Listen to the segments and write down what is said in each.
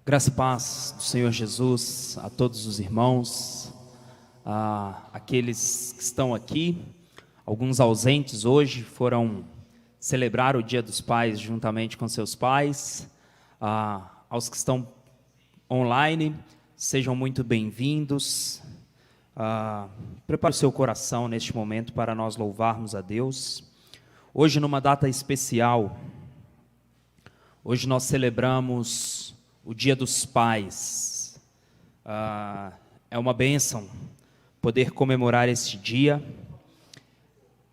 Graça e paz do Senhor Jesus a todos os irmãos, aqueles que estão aqui, alguns ausentes hoje foram celebrar o Dia dos Pais juntamente com seus pais, aos que estão online, sejam muito bem-vindos. Prepare o seu coração neste momento para nós louvarmos a Deus. Hoje, numa data especial, hoje nós celebramos o Dia dos Pais. É uma bênção poder comemorar este dia.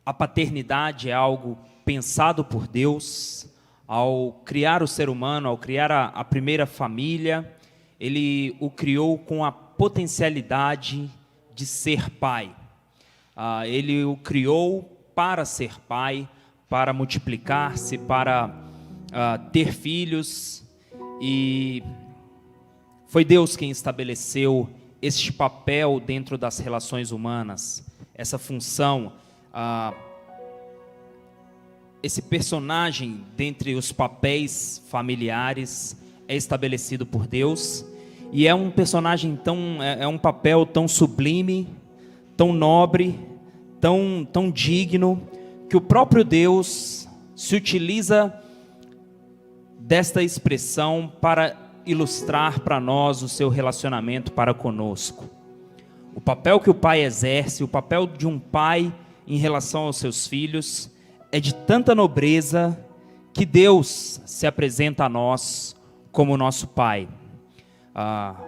A paternidade é algo pensado por Deus. Ao criar o ser humano, ao criar a primeira família, Ele o criou com a potencialidade de ser pai. Ele o criou para ser pai, para multiplicar-se, para ter filhos. E foi Deus quem estabeleceu este papel dentro das relações humanas, essa função, esse personagem dentre os papéis familiares é estabelecido por Deus, e é um personagem é um papel tão sublime, tão nobre, tão digno, que o próprio Deus se utiliza desta expressão para ilustrar para nós o seu relacionamento para conosco. O papel que o pai exerce, o papel de um pai em relação aos seus filhos, é de tanta nobreza que Deus se apresenta a nós como nosso pai.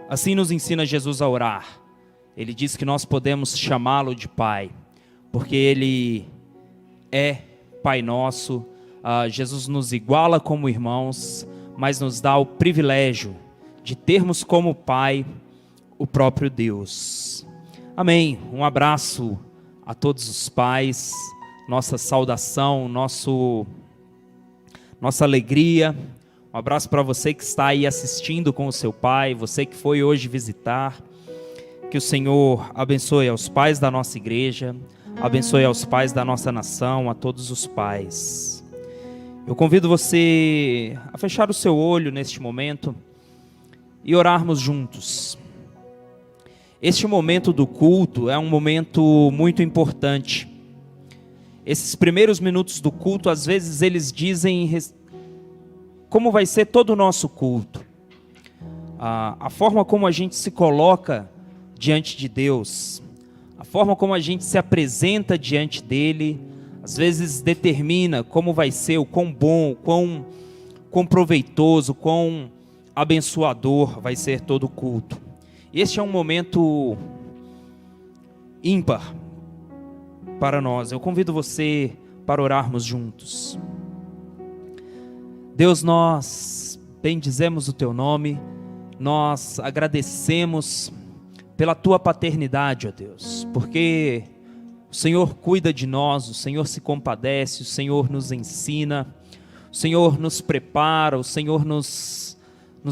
Assim nos ensina Jesus a orar. Ele diz que nós podemos chamá-lo de pai, porque Ele é Pai nosso. Jesus nos iguala como irmãos, mas nos dá o privilégio de termos como Pai o próprio Deus. Amém. Um abraço a todos os pais, nossa saudação, nossa alegria. Um abraço para você que está aí assistindo com o seu pai, você que foi hoje visitar. Que o Senhor abençoe aos pais da nossa igreja, abençoe aos pais da nossa nação, a todos os pais. Eu convido você a fechar o seu olho neste momento e orarmos juntos. Este momento do culto é um momento muito importante. Esses primeiros minutos do culto, às vezes eles dizem como vai ser todo o nosso culto. A forma como a gente se coloca diante de Deus, a forma como a gente se apresenta diante dEle, às vezes determina como vai ser, o quão bom, quão proveitoso, quão abençoador vai ser todo o culto. Este é um momento ímpar para nós. Eu convido você para orarmos juntos. Deus, nós bendizemos o Teu nome, nós agradecemos pela Tua paternidade, ó Deus, porque o Senhor cuida de nós, o Senhor se compadece, o Senhor nos ensina, o Senhor nos prepara, o Senhor nos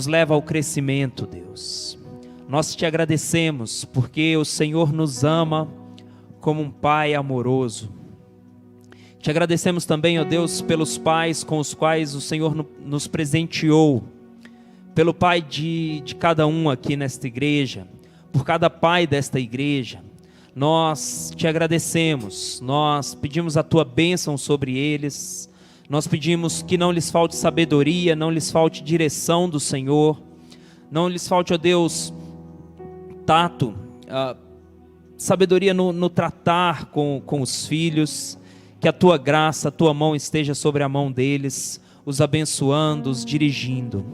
leva ao crescimento, Deus. Nós te agradecemos porque o Senhor nos ama como um Pai amoroso. Te agradecemos também, ó Deus, pelos pais com os quais o Senhor nos presenteou, pelo pai de cada um aqui nesta igreja, por cada pai desta igreja. Nós te agradecemos, nós pedimos a Tua bênção sobre eles, nós pedimos que não lhes falte sabedoria, não lhes falte direção do Senhor, não lhes falte, ó Deus, tato, sabedoria no tratar com os filhos, que a Tua graça, a Tua mão esteja sobre a mão deles, os abençoando, os dirigindo.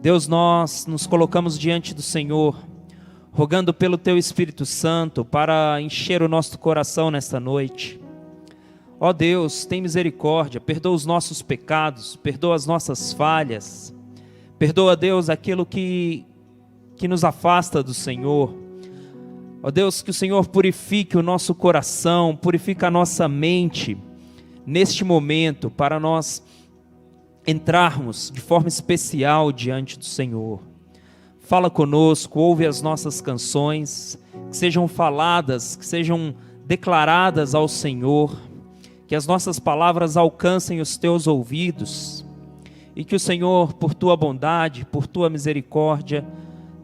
Deus, nós nos colocamos diante do Senhor, rogando pelo Teu Espírito Santo para encher o nosso coração nesta noite. Ó Deus, tem misericórdia, perdoa os nossos pecados, perdoa as nossas falhas, perdoa, Deus, aquilo que nos afasta do Senhor. Ó Deus, que o Senhor purifique o nosso coração, purifique a nossa mente neste momento, para nós entrarmos de forma especial diante do Senhor. Fala conosco, ouve as nossas canções, que sejam faladas, que sejam declaradas ao Senhor, que as nossas palavras alcancem os Teus ouvidos, e que o Senhor, por tua bondade, por tua misericórdia,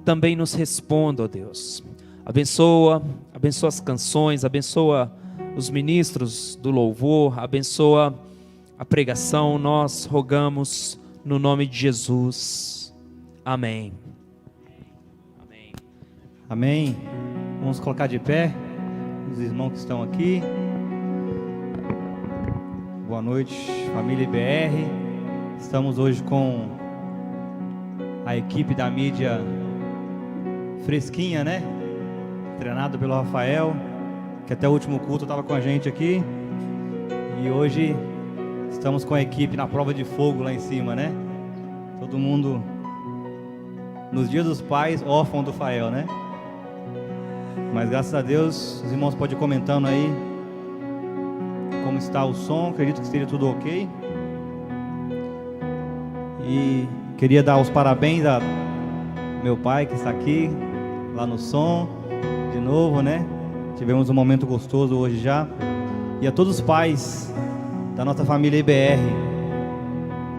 também nos responda, ó Deus. Abençoa as canções, abençoa os ministros do louvor, abençoa a pregação, nós rogamos no nome de Jesus. Amém. Amém. Amém. Vamos colocar de pé os irmãos que estão aqui. Boa noite, família IBR. Estamos hoje com a equipe da mídia fresquinha, né? Treinado pelo Rafael, que até o último culto estava com a gente aqui. E hoje estamos com a equipe na prova de fogo lá em cima, né? Todo mundo nos dias dos pais, órfão do Fael, né? Mas graças a Deus, os irmãos podem ir comentando aí como está o som. Acredito que esteja tudo ok. E queria dar os parabéns a meu pai que está aqui, lá no som, de novo, né? Tivemos um momento gostoso hoje já. E a todos os pais da nossa família IBR,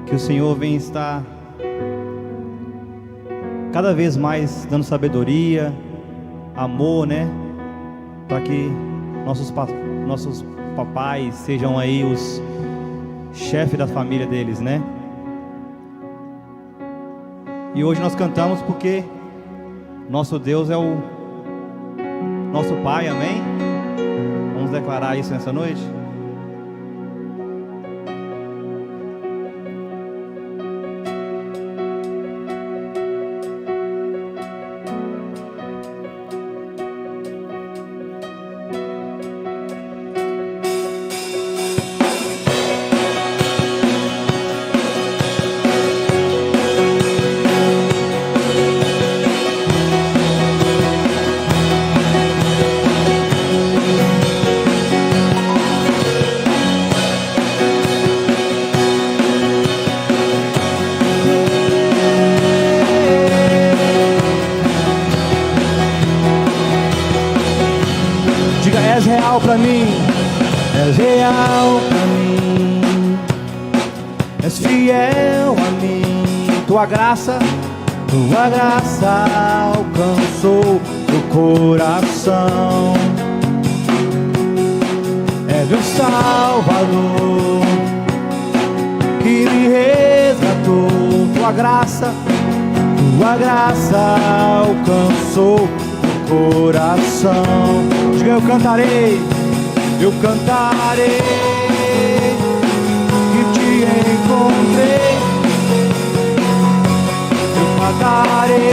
que o Senhor vem estar cada vez mais dando sabedoria, amor, né? Para que nossos papais sejam aí os chefes da família deles, né? E hoje nós cantamos porque nosso Deus é o nosso Pai, amém? Vamos declarar isso nessa noite? És real pra mim, és real pra mim, és fiel a mim. Tua graça alcançou o coração. É meu Salvador que me resgatou. Tua graça alcançou o coração. Diga: eu cantarei que te encontrei. Eu cantarei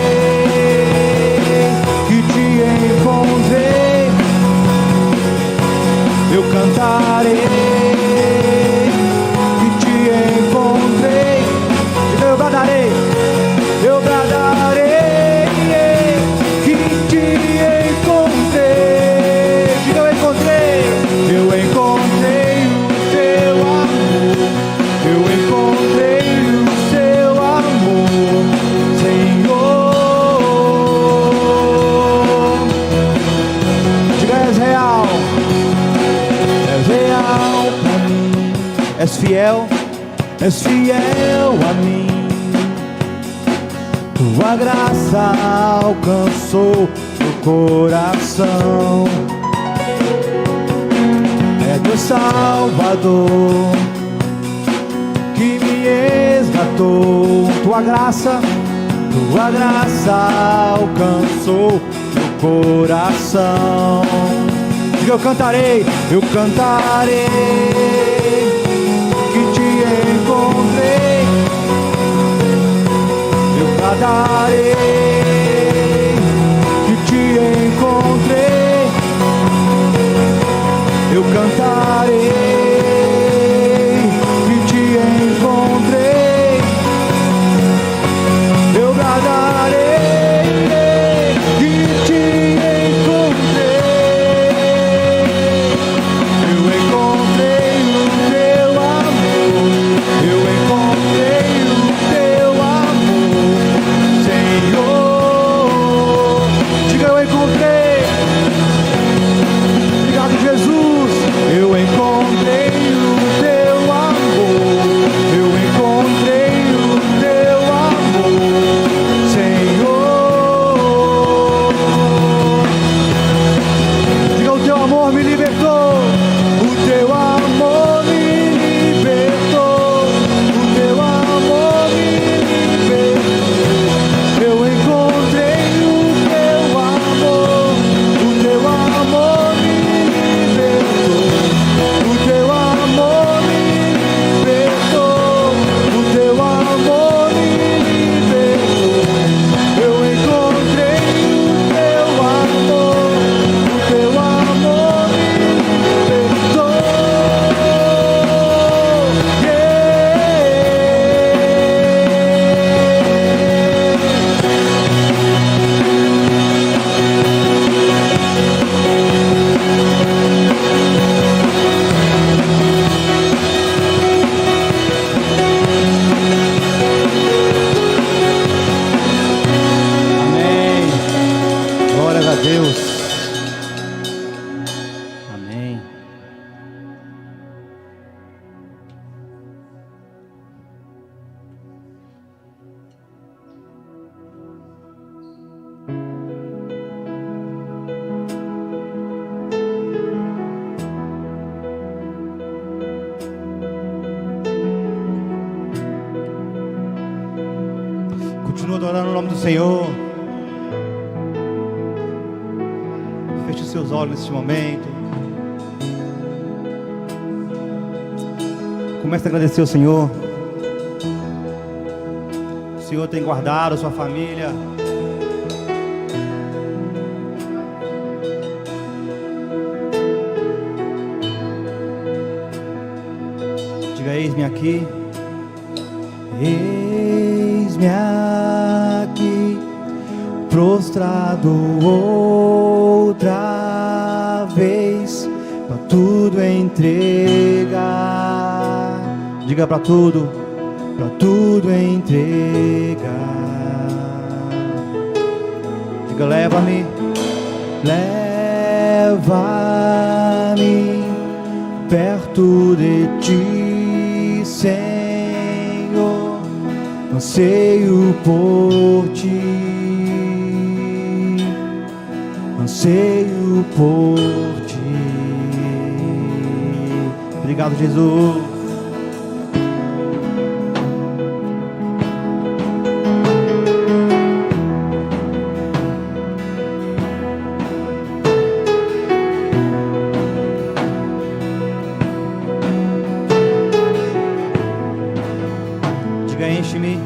que te encontrei. Eu cantarei que te encontrei. Diga: eu bradarei que te encontrei. Diga: eu encontrei o teu amor. Eu encontrei o teu amor, Senhor. Diga: és real pra mim, és fiel a mim. Tua graça alcançou o coração. É teu Salvador que me resgatou. Tua graça alcançou o coração. Diga: eu cantarei que te encontrei. Eu cantarei que te encontrei. Eu cantarei que te encontrei. Eu bradarei que te encontrei. Eu encontrei o Continua adorando o nome do Senhor. Feche os seus olhos neste momento. Comece a agradecer ao Senhor. O Senhor tem guardado a sua família. Diga: eis-me aqui. Eis-me aqui, prostrado outra vez, pra tudo entregar. Diga: pra tudo entregar. Diga: leva-me, leva-me perto de ti, Senhor. Anseio por ti, anseio por ti. Obrigado, Jesus. Diga: enche-me.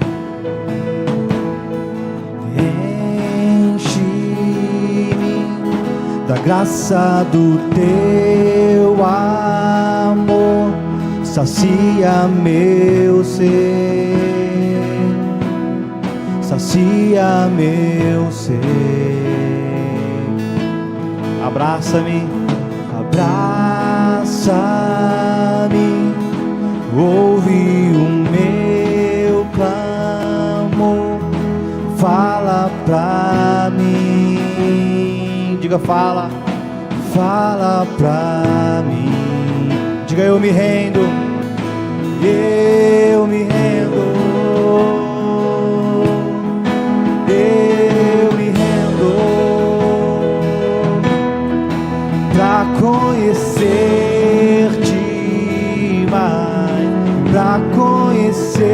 Da graça do teu amor, sacia meu ser, sacia meu ser. Abraça-me, abraça-me, ouve o meu clamor, fala pra mim. Diga: fala, fala pra mim. Diga: eu me rendo, eu me rendo, eu me rendo, pra conhecer-te mais, pra conhecer-te.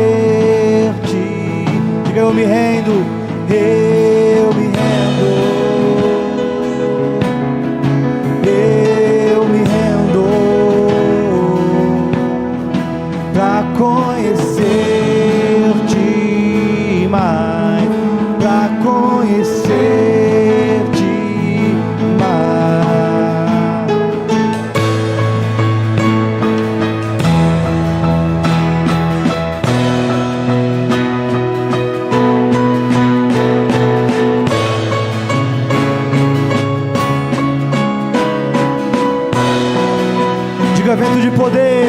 Diga: eu me rendo, eu me rendo. Conhecer-te mais, pra conhecer-te mais. Diga: vento de poder.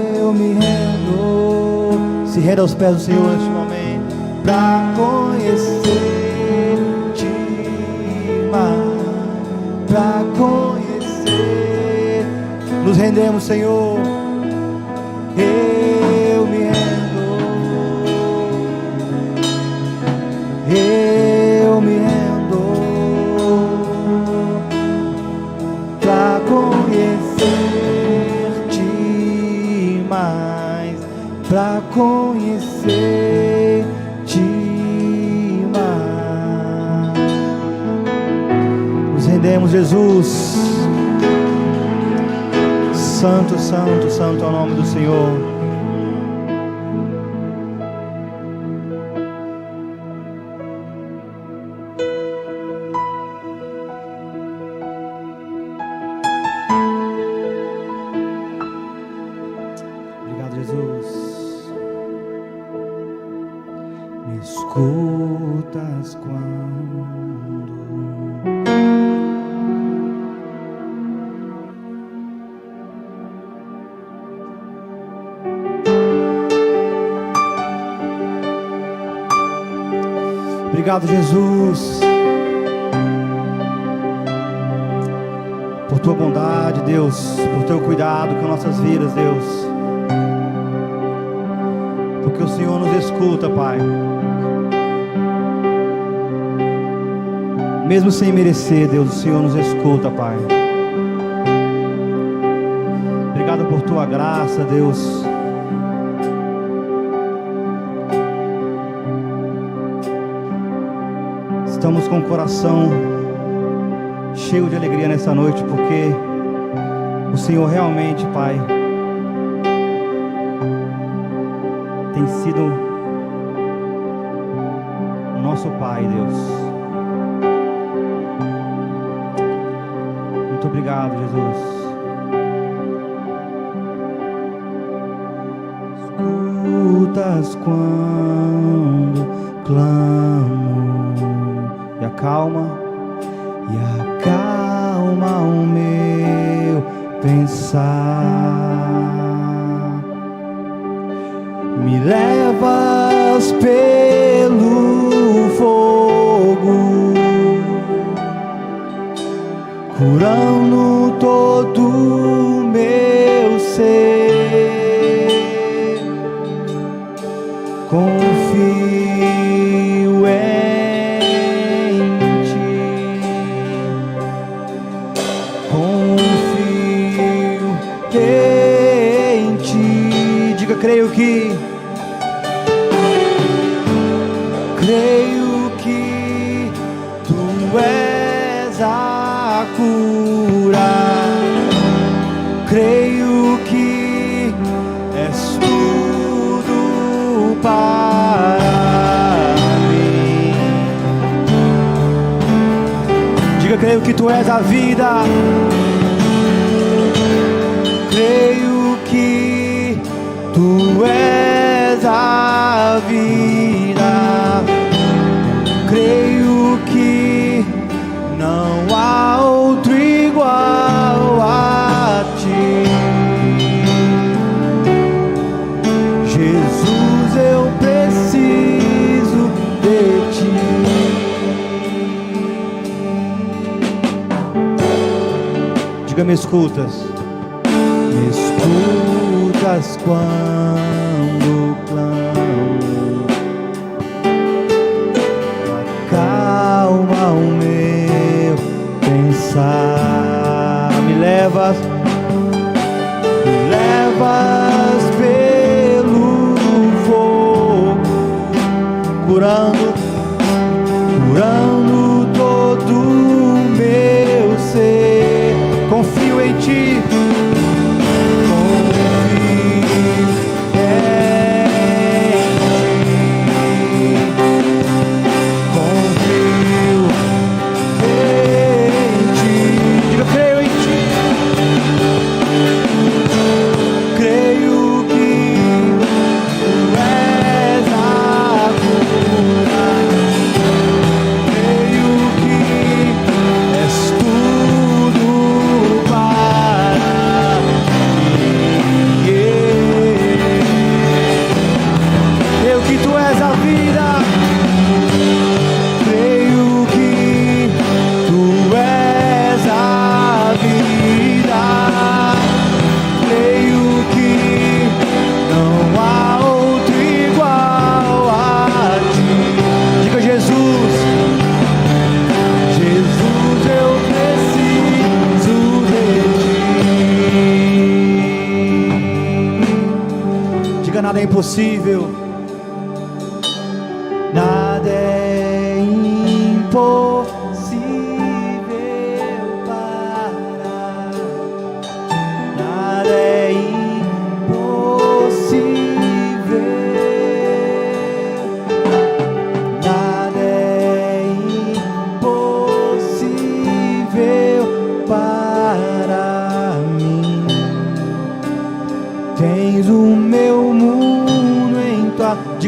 Eu me rendo. Se renda aos pés do Senhor neste momento, pra conhecer-te mais, pra conhecer. Nos rendemos, Senhor. Eu me rendo. Eu me rendo pra conhecer-te mais, pra conhecer-te mais. Nos rendemos, Jesus. Santo, santo, santo é o nome do Senhor. Obrigado, Jesus. Me escutas quando Obrigado, Jesus, por tua bondade, Deus, por teu cuidado com nossas vidas, Deus, porque o Senhor nos escuta, Pai, mesmo sem merecer, Deus, o Senhor nos escuta, Pai. Obrigado por tua graça, Deus. Estamos com o coração cheio de alegria nessa noite, porque o Senhor realmente, Pai, tem sido o nosso Pai, Deus. Muito obrigado, Jesus. Escutas quando clamo e acalma o meu pensar. Me levas pelo fogo, curando todo o meu ser. Confio em ti, confio em ti. Diga, creio que tu és a cura. Creio que és tudo para mim. Diga, creio que tu és a vida. Creio que tu és a vida. Creio que não há outro igual a ti. Jesus, eu preciso de ti. Diga, me escutas? Me escutas quando clamo, acalma o meu pensar. Me levas pelo fogo, curando todo o meu ser. Confio em ti. Nada é impossível, nada é impossível para, nada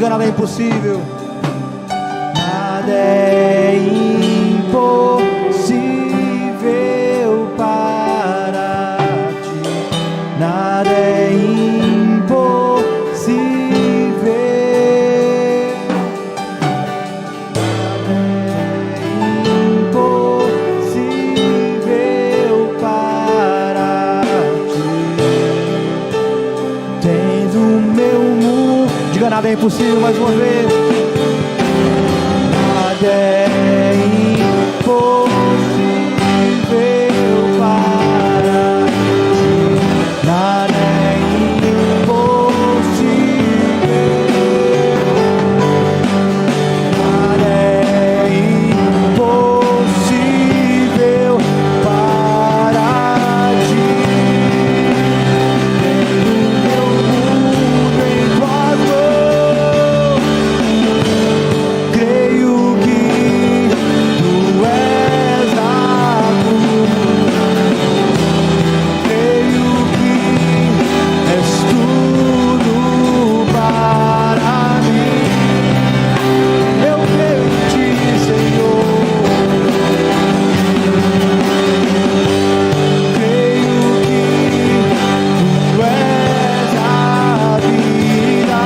Diga: nada é impossível. Nada é impossível para ti. Nada é impossível. Nada é impossível, mais uma vez. Nada é impossível para ti. Nada é impossível. Nada é impossível para ti. Tenho meu mundo em tuas mãos. Creio que tu és a cruz. Creio que és tudo para mim. Eu creio em ti, Senhor. Creio que tu és a vida.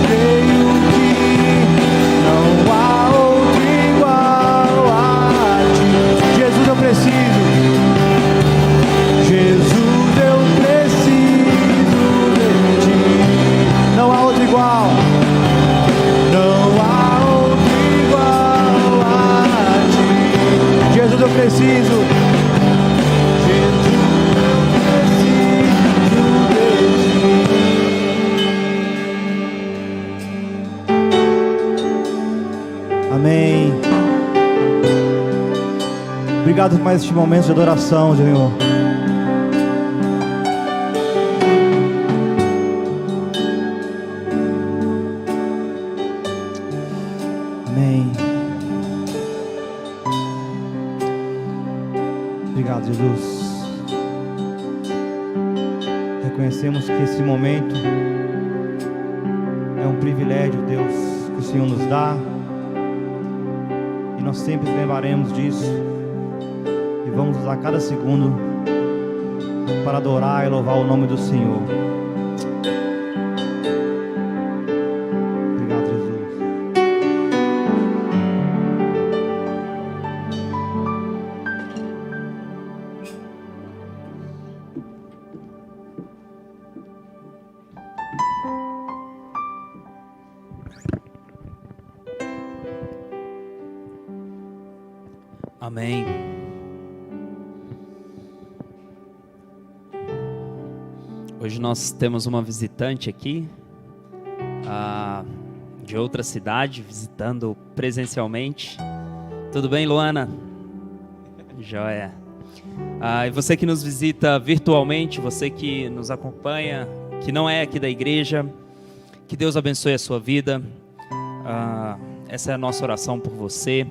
Creio que não há outro igual a ti. Jesus, eu preciso. Jesus, eu preciso de ti. Não há outro igual. Não há outro igual a ti. Jesus, eu preciso. Jesus, eu preciso de ti. Amém. Obrigado por mais este momento de adoração, Senhor. Amém. Obrigado, Jesus. Reconhecemos que esse momento é um privilégio, Deus, que o Senhor nos dá. E nós sempre lembraremos disso. E vamos usar cada segundo para adorar e louvar o nome do Senhor. Obrigado, Jesus. Amém. Hoje nós temos uma visitante aqui, de outra cidade, visitando presencialmente. Tudo bem, Luana? Joia. E você que nos visita virtualmente, você que nos acompanha, que não é aqui da igreja, que Deus abençoe a sua vida. Essa é a nossa oração por você.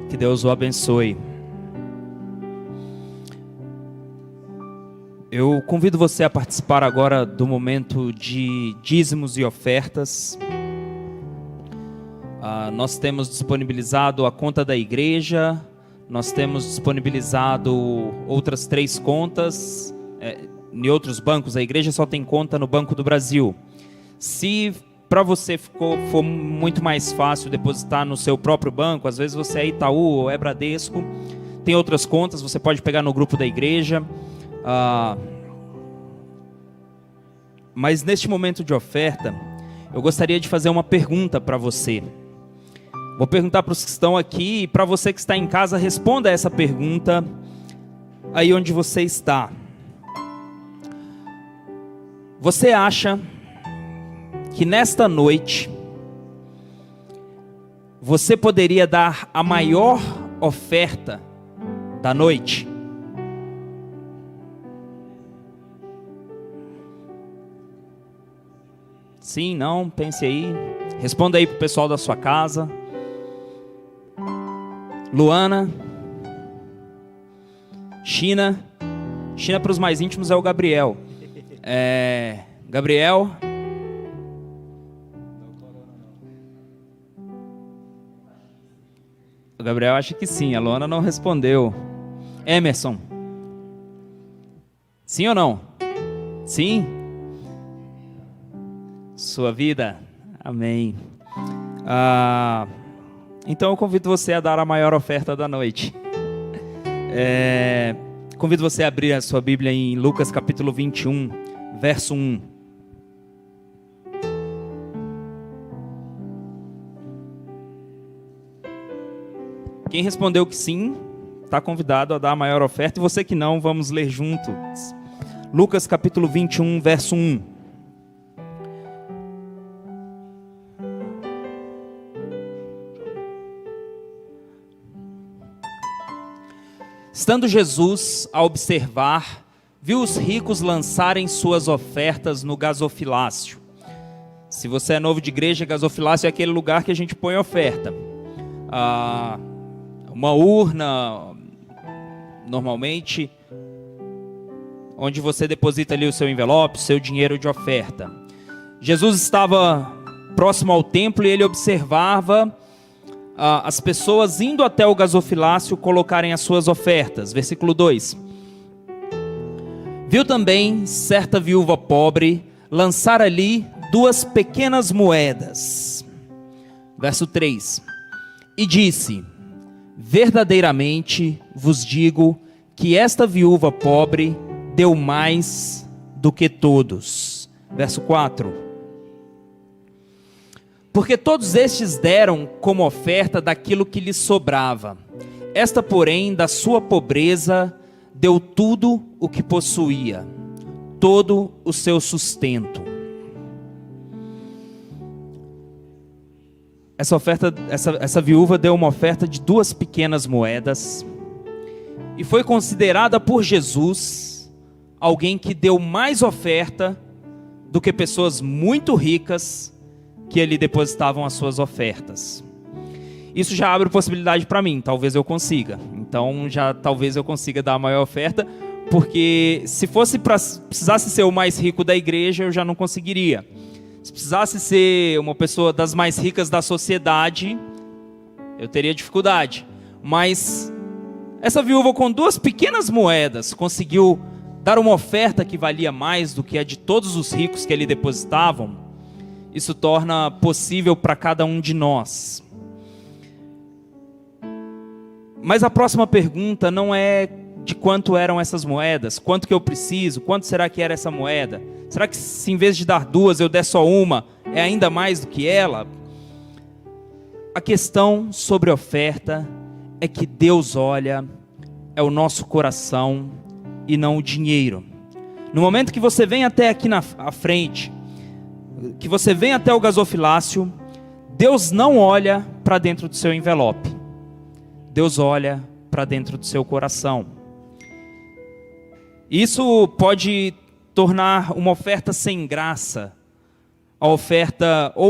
Que Deus o abençoe. Eu convido você a participar agora do momento de dízimos e ofertas. Nós temos disponibilizado a conta da igreja, nós temos disponibilizado outras 3 contas em outros bancos. A igreja só tem conta no Banco do Brasil. Se para você for muito mais fácil depositar no seu próprio banco, às vezes você é Itaú ou é Bradesco, tem outras contas, você pode pegar no grupo da igreja. Mas neste momento de oferta, eu gostaria de fazer uma pergunta para você. Vou perguntar para os que estão aqui e para você que está em casa, responda essa pergunta aí onde você está. Você acha que nesta noite você poderia dar a maior oferta da noite? Sim, não, pense aí. Responda aí pro pessoal da sua casa. Luana. China para os mais íntimos é o Gabriel. Gabriel. Gabriel acha que sim, a Luana não respondeu. Emerson, sim ou não? Sim? Sua vida? Amém. Então eu convido você a dar a maior oferta da noite. Convido você a abrir a sua Bíblia em Lucas capítulo 21, verso 1. Quem respondeu que sim, está convidado a dar a maior oferta. E você que não, vamos ler juntos. Lucas capítulo 21, verso 1. Estando Jesus a observar, viu os ricos lançarem suas ofertas no gasofilácio. Se você é novo de igreja, gasofilácio é aquele lugar que a gente põe oferta. Uma urna, normalmente, onde você deposita ali o seu envelope, o seu dinheiro de oferta. Jesus estava próximo ao templo e ele observava as pessoas indo até o gasofilácio colocarem as suas ofertas. Versículo 2. Viu também certa viúva pobre lançar ali 2 pequenas moedas. Verso 3. E disse: verdadeiramente vos digo que esta viúva pobre deu mais do que todos. Verso 4. Porque todos estes deram como oferta daquilo que lhes sobrava. Esta, porém, da sua pobreza, deu tudo o que possuía, todo o seu sustento. Essa viúva deu uma oferta de 2 pequenas moedas e foi considerada por Jesus alguém que deu mais oferta do que pessoas muito ricas que ali depositavam as suas ofertas. Isso já abre possibilidade para mim, talvez eu consiga. Então talvez eu consiga dar a maior oferta, porque se precisasse ser o mais rico da igreja, eu já não conseguiria. Se precisasse ser uma pessoa das mais ricas da sociedade, eu teria dificuldade. Mas essa viúva com 2 pequenas moedas conseguiu dar uma oferta que valia mais do que a de todos os ricos que ali depositavam. Isso torna possível para cada um de nós. Mas a próxima pergunta não é de quanto eram essas moedas, quanto que eu preciso, quanto será que era essa moeda? Será que se em vez de dar 2 eu der só uma, é ainda mais do que ela? A questão sobre oferta é que Deus olha, é o nosso coração e não o dinheiro. No momento que você vem até aqui na frente, que você vem até o gasofilácio, Deus não olha para dentro do seu envelope. Deus olha para dentro do seu coração. Isso pode tornar uma oferta sem graça, ou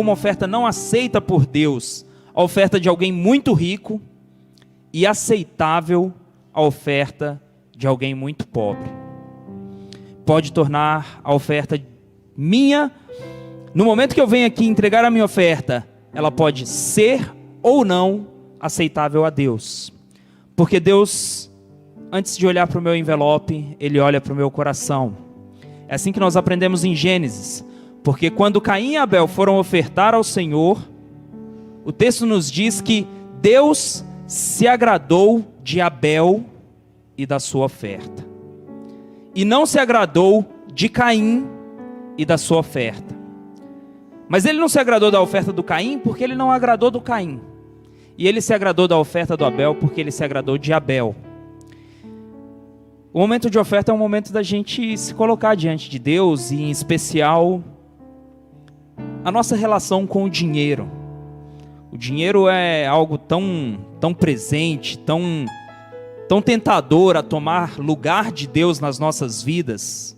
uma oferta não aceita por Deus, a oferta de alguém muito rico, e aceitável a oferta de alguém muito pobre. Pode tornar a oferta minha, no momento que eu venho aqui entregar a minha oferta, ela pode ser ou não aceitável a Deus. Porque Deus, antes de olhar para o meu envelope, Ele olha para o meu coração. É assim que nós aprendemos em Gênesis. Porque quando Caim e Abel foram ofertar ao Senhor, o texto nos diz que Deus se agradou de Abel e da sua oferta. E não se agradou de Caim e da sua oferta. Mas ele não se agradou da oferta do Caim porque ele não agradou do Caim. E ele se agradou da oferta do Abel porque ele se agradou de Abel. O momento de oferta é um momento da gente se colocar diante de Deus, e em especial a nossa relação com o dinheiro. O dinheiro é algo tão presente, tão tentador a tomar lugar de Deus nas nossas vidas.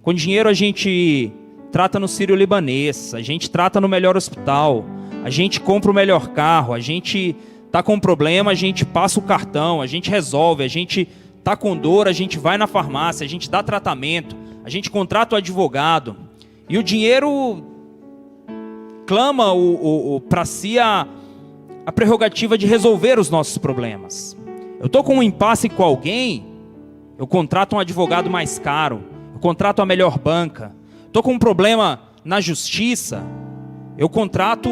Com dinheiro a gente trata no Sírio-Libanês, a gente trata no melhor hospital, a gente compra o melhor carro, a gente está com um problema, a gente passa o cartão, a gente resolve, a gente está com dor, a gente vai na farmácia, a gente dá tratamento, a gente contrata o advogado. E o dinheiro clama para si a prerrogativa de resolver os nossos problemas. Eu estou com um impasse com alguém, eu contrato um advogado mais caro, eu contrato a melhor banca. Estou com um problema na justiça, eu contrato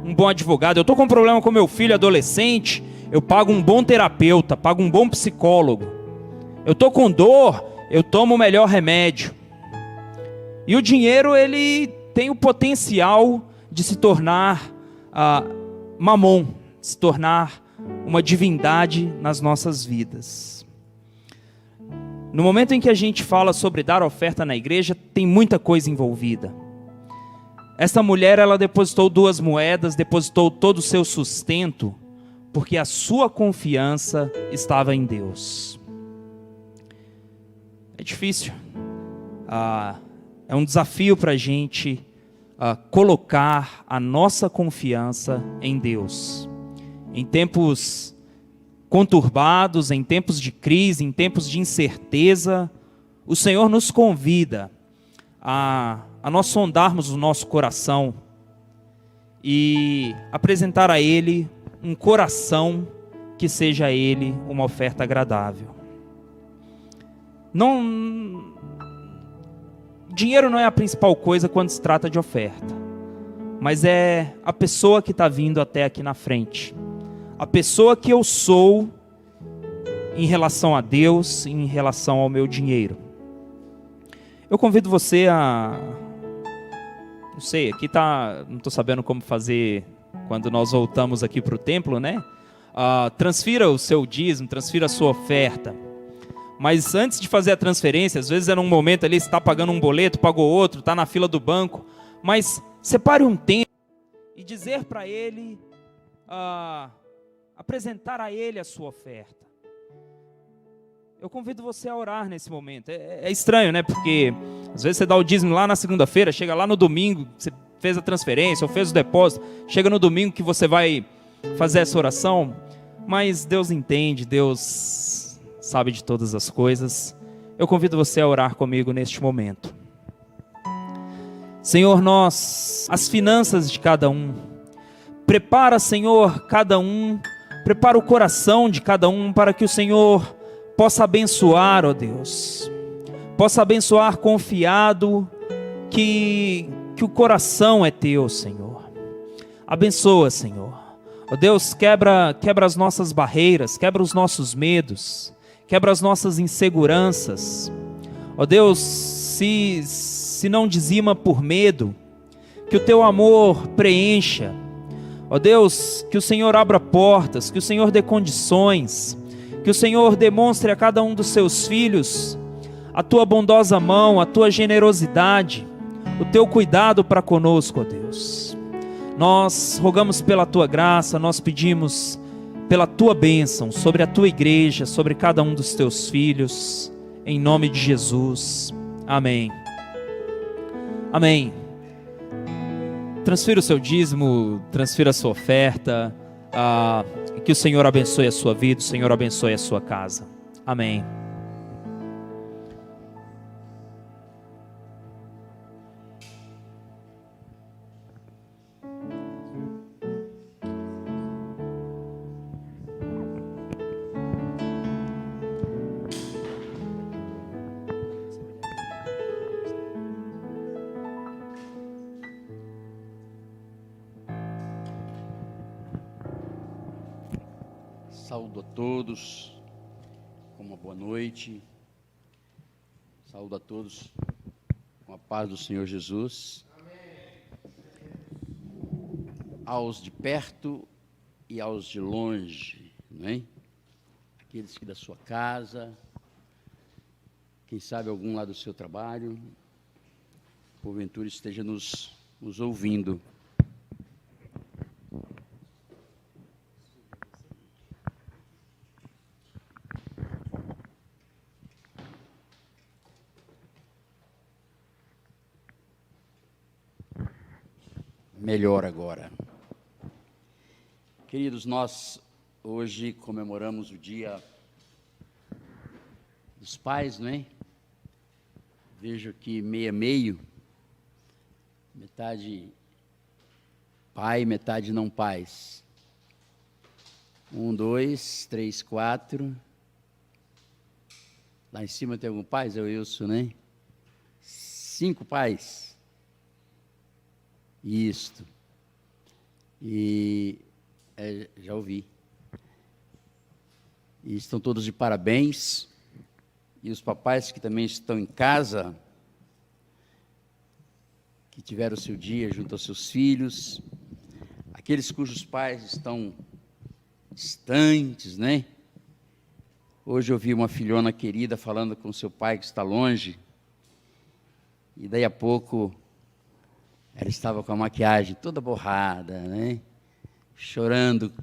um bom advogado. Eu estou com um problema com meu filho adolescente, eu pago um bom terapeuta, pago um bom psicólogo. Eu estou com dor, eu tomo o melhor remédio. E o dinheiro, ele tem o potencial de se tornar mamon, se tornar uma divindade nas nossas vidas. No momento em que a gente fala sobre dar oferta na igreja, tem muita coisa envolvida. Essa mulher, ela depositou 2 moedas, depositou todo o seu sustento, porque a sua confiança estava em Deus. É difícil. É um desafio para a gente colocar a nossa confiança em Deus. Em tempos conturbados, em tempos de crise, em tempos de incerteza, o Senhor nos convida a nós sondarmos o nosso coração e apresentar a Ele um coração que seja a Ele uma oferta agradável. Dinheiro não é a principal coisa quando se trata de oferta, mas é a pessoa que está vindo até aqui na frente, a pessoa que eu sou em relação a Deus, em relação ao meu dinheiro. Eu convido você não sei, aqui não estou sabendo como fazer quando nós voltamos aqui para o templo, né? Transfira o seu dízimo, transfira a sua oferta. Mas antes de fazer a transferência, às vezes é num momento ali, você está pagando um boleto, pagou outro, está na fila do banco, mas separe um tempo e dizer para Ele, apresentar a Ele a sua oferta. Eu convido você a orar nesse momento. É estranho, né? Porque às vezes você dá o dízimo lá na segunda-feira, chega lá no domingo, você fez a transferência ou fez o depósito, chega no domingo que você vai fazer essa oração, mas Deus entende, Deus sabe de todas as coisas. Eu convido você a orar comigo neste momento. Senhor, as finanças de cada um, prepara, Senhor, cada um, prepara o coração de cada um para que o Senhor possa abençoar, ó Deus, possa abençoar confiado que o coração é teu, Senhor. Abençoa, Senhor. Ó Deus, quebra as nossas barreiras, quebra os nossos medos, quebra as nossas inseguranças. Ó Deus, se não dizima por medo, que o teu amor preencha. Ó Deus, que o Senhor abra portas, que o Senhor dê condições, que o Senhor demonstre a cada um dos seus filhos a tua bondosa mão, a tua generosidade, o teu cuidado para conosco, ó Deus. Nós rogamos pela tua graça, nós pedimos pela tua bênção sobre a tua igreja, sobre cada um dos teus filhos, em nome de Jesus. Amém. Amém. Transfira o seu dízimo, transfira a sua oferta, que o Senhor abençoe a sua vida, o Senhor abençoe a sua casa. Amém. Saúdo a todos, uma boa noite. Saúdo a todos com a paz do Senhor Jesus. Amém. Aos de perto e aos de longe, não é? Aqueles que da sua casa, quem sabe algum lá do seu trabalho, porventura esteja nos ouvindo. Melhor agora. Queridos, nós hoje comemoramos o Dia dos Pais, não é? Vejo aqui meio a meio, metade pai, metade não pais. Um, dois, três, quatro. Lá em cima tem algum pais? É o Wilson, né? 5 pais. Isto. E já ouvi. E estão todos de parabéns. E os papais que também estão em casa, que tiveram o seu dia junto aos seus filhos, aqueles cujos pais estão distantes, né? Hoje eu vi uma filhona querida falando com seu pai que está longe, e daí a pouco ela estava com a maquiagem toda borrada, né? Chorando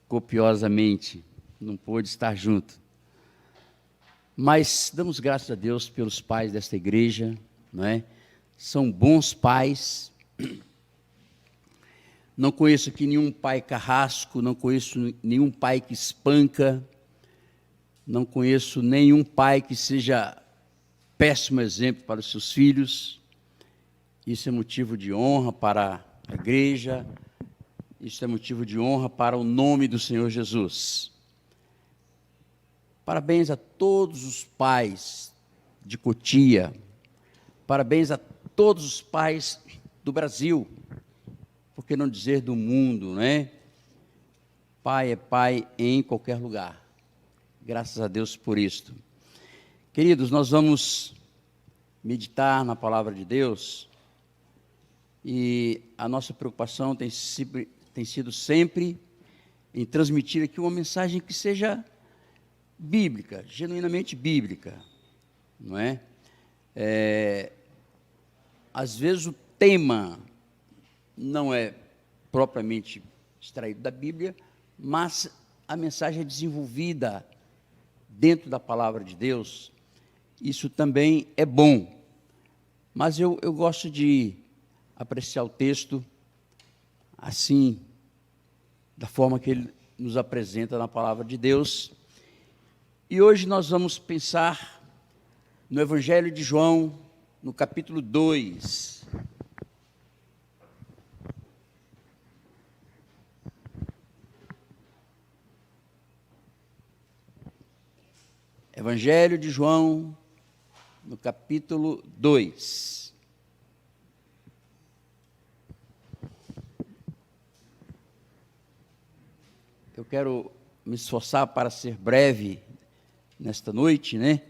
copiosamente, não pôde estar junto. Mas damos graças a Deus pelos pais desta igreja, não é? São bons pais. Não conheço aqui nenhum pai carrasco, não conheço nenhum pai que espanca, não conheço nenhum pai que seja péssimo exemplo para os seus filhos. Isso é motivo de honra para a igreja, isso é motivo de honra para o nome do Senhor Jesus. Parabéns a todos os pais de Cotia, parabéns a todos os pais do Brasil, por que não dizer do mundo, né? Pai é pai em qualquer lugar. Graças a Deus por isto. Queridos, nós vamos meditar na palavra de Deus e a nossa preocupação tem sido sempre em transmitir aqui uma mensagem que seja bíblica, genuinamente bíblica, não é? Às vezes o tema não é propriamente extraído da Bíblia, mas a mensagem é desenvolvida dentro da palavra de Deus. Isso também é bom, mas eu gosto de apreciar o texto assim, da forma que ele nos apresenta na palavra de Deus. E hoje nós vamos pensar no Evangelho de João, no capítulo 2. Evangelho de João, no capítulo 2. Eu quero me esforçar para ser breve nesta noite, né?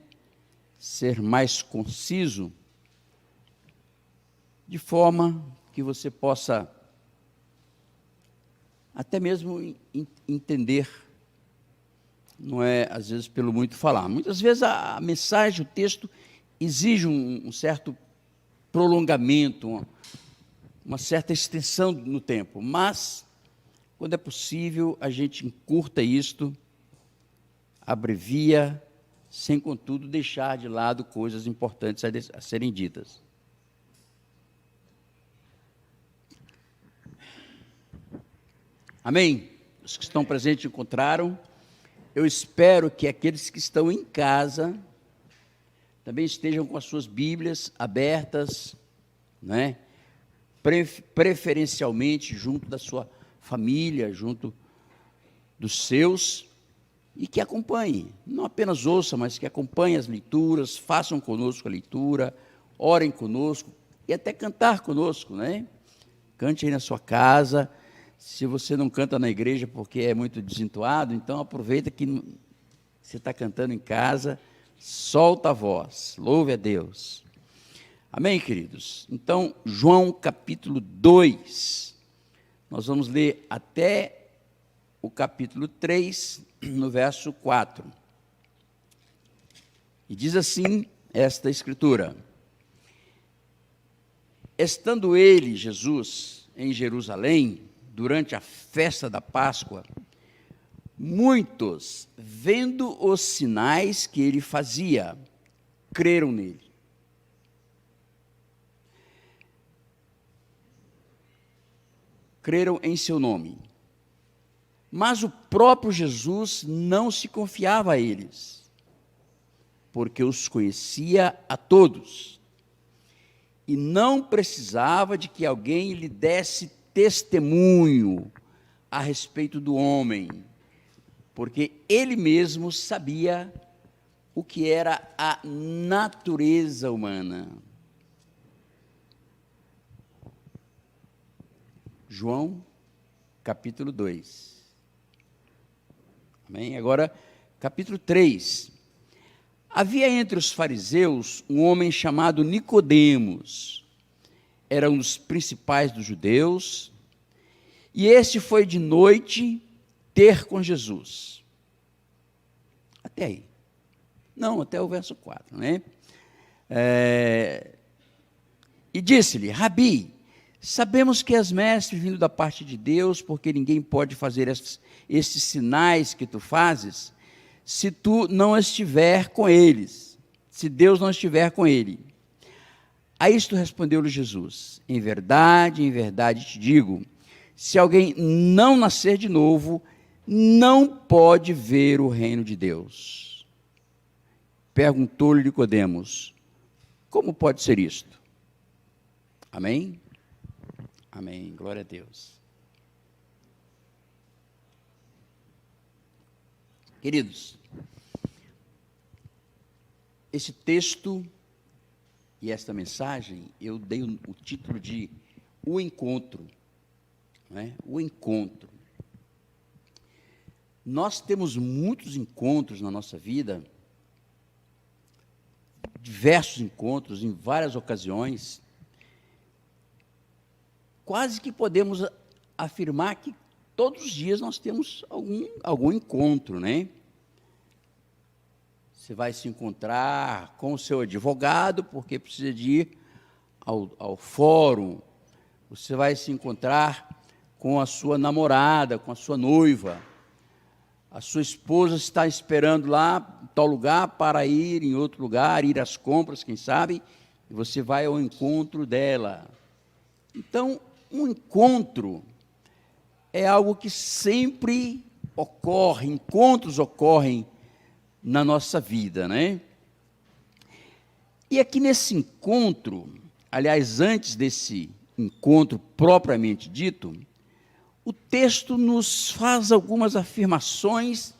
Ser mais conciso, de forma que você possa até mesmo entender. Não é, às vezes, pelo muito falar. Muitas vezes a mensagem, o texto, exige um certo prolongamento, uma certa extensão no tempo, mas, quando é possível, a gente encurta isto, abrevia, sem, contudo, deixar de lado coisas importantes a serem ditas. Amém? Os que estão presentes encontraram. Eu espero que aqueles que estão em casa também estejam com as suas Bíblias abertas, né? Preferencialmente junto da sua família, junto dos seus, e que acompanhem, não apenas ouçam, mas que acompanhem as leituras, façam conosco a leitura, orem conosco e até cantar conosco, né? Cante aí na sua casa. Se você não canta na igreja porque é muito desentoado, então aproveita que você está cantando em casa, solta a voz, louve a Deus. Amém, queridos? Então, João capítulo 2, nós vamos ler até o capítulo 3, no verso 4. E diz assim esta escritura: estando ele, Jesus, em Jerusalém, durante a festa da Páscoa, muitos, vendo os sinais que ele fazia, creram nele. Creram em seu nome. Mas o próprio Jesus não se confiava a eles, porque os conhecia a todos, e não precisava de que alguém lhe desse testemunho a respeito do homem, porque ele mesmo sabia o que era a natureza humana. João, capítulo 2. Amém? Agora, capítulo 3. Havia entre os fariseus um homem chamado Nicodemos. Era um dos principais dos judeus. E este foi de noite ter com Jesus. Até aí. Não, até o verso 4, né? E disse-lhe: Rabi, sabemos que és mestre vindo da parte de Deus, porque ninguém pode fazer estes sinais que tu fazes, se tu não estiver com eles, se Deus não estiver com ele. A isto respondeu-lhe Jesus: em verdade te digo, se alguém não nascer de novo, não pode ver o reino de Deus. Perguntou-lhe Nicodemos: como pode ser isto? Amém? Amém, glória a Deus. Queridos, esse texto e esta mensagem, eu dei o título de O Encontro. Não é? O Encontro. Nós temos muitos encontros na nossa vida, diversos encontros, em várias ocasiões. Quase que podemos afirmar que todos os dias nós temos algum encontro, né? Você vai se encontrar com o seu advogado, porque precisa de ir ao fórum. Você vai se encontrar com a sua namorada, com a sua noiva. A sua esposa está esperando lá, em tal lugar, para ir em outro lugar, ir às compras, quem sabe, e você vai ao encontro dela. Então, um encontro é algo que sempre ocorre, encontros ocorrem na nossa vida, né? E aqui nesse encontro, aliás, antes desse encontro propriamente dito, o texto nos faz algumas afirmações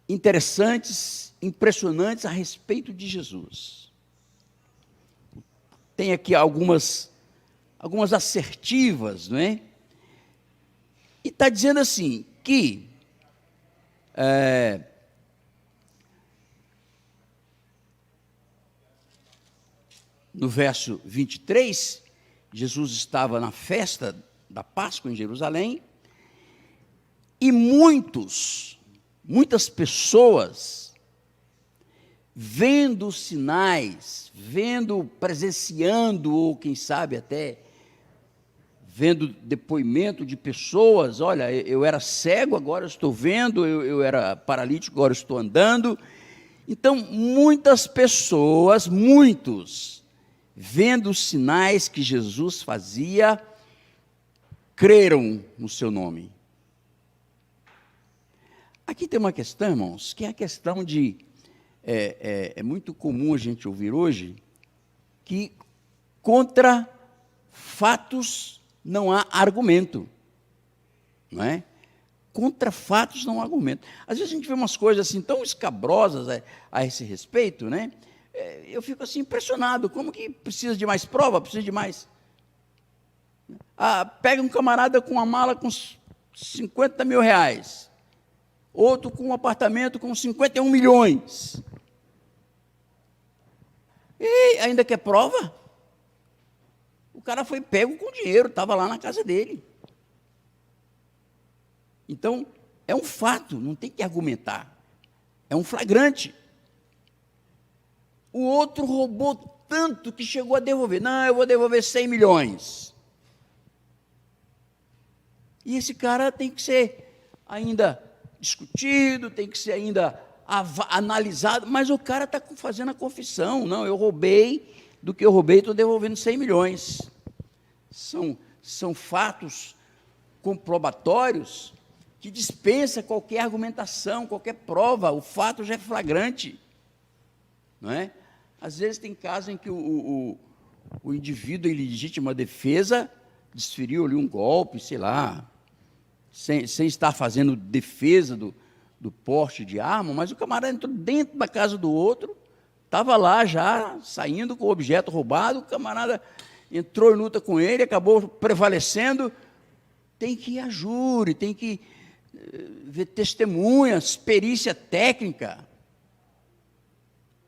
interessantes, impressionantes a respeito de Jesus. Tem aqui algumas assertivas, não é? E está dizendo assim, que no verso 23, Jesus estava na festa da Páscoa em Jerusalém, e muitas pessoas, vendo sinais, presenciando, ou quem sabe até vendo depoimento de pessoas: olha, eu era cego, agora estou vendo, eu era paralítico, agora estou andando. Então, muitas pessoas, vendo os sinais que Jesus fazia, creram no seu nome. Aqui tem uma questão, irmãos, que é a questão de, é muito comum a gente ouvir hoje, que contra fatos não há argumento, não é? Contra fatos não há argumento. Às vezes a gente vê umas coisas assim tão escabrosas a esse respeito, né? Eu fico assim impressionado, como que precisa de mais prova, precisa de mais... pega um camarada com uma mala com 50 mil reais, outro com um apartamento com 51 milhões, e ainda quer prova? O cara foi pego com dinheiro, estava lá na casa dele. Então, é um fato, não tem que argumentar, é um flagrante. O outro roubou tanto que chegou a devolver. Não, eu vou devolver 100 milhões. E esse cara tem que ser ainda discutido, tem que ser ainda analisado, mas o cara está fazendo a confissão: não, eu roubei, do que eu roubei, estou devolvendo 100 milhões. São fatos comprobatórios que dispensa qualquer argumentação, qualquer prova, o fato já é flagrante, não é? Às vezes tem casos em que o indivíduo em legítima defesa desferiu ali um golpe, sei lá, sem estar fazendo defesa do porte de arma, mas o camarada entrou dentro da casa do outro, estava lá já, saindo com o objeto roubado, o camarada entrou em luta com ele, acabou prevalecendo. Tem que ir a júri, tem que ver testemunhas, perícia técnica.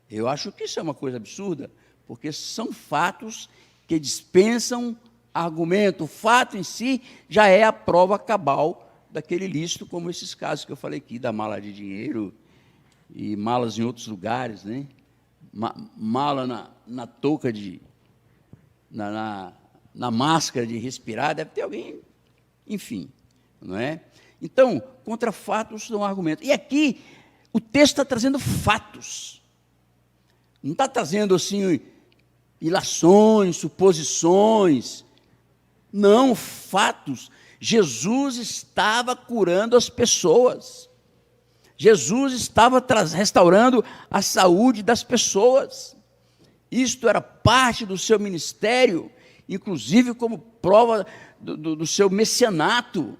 Eu acho que isso é uma coisa absurda, porque são fatos que dispensam argumento. O fato em si já é a prova cabal daquele ilícito, como esses casos que eu falei aqui, da mala de dinheiro e malas em outros lugares, né? Mala na touca na máscara de respirar, deve ter alguém, enfim, não é? Então, contra fatos não há argumento. E aqui, o texto está trazendo fatos, não está trazendo, assim, ilações, suposições, não, fatos. Jesus estava curando as pessoas, Jesus estava restaurando a saúde das pessoas, isto era parte do seu ministério, inclusive como prova do seu messianato,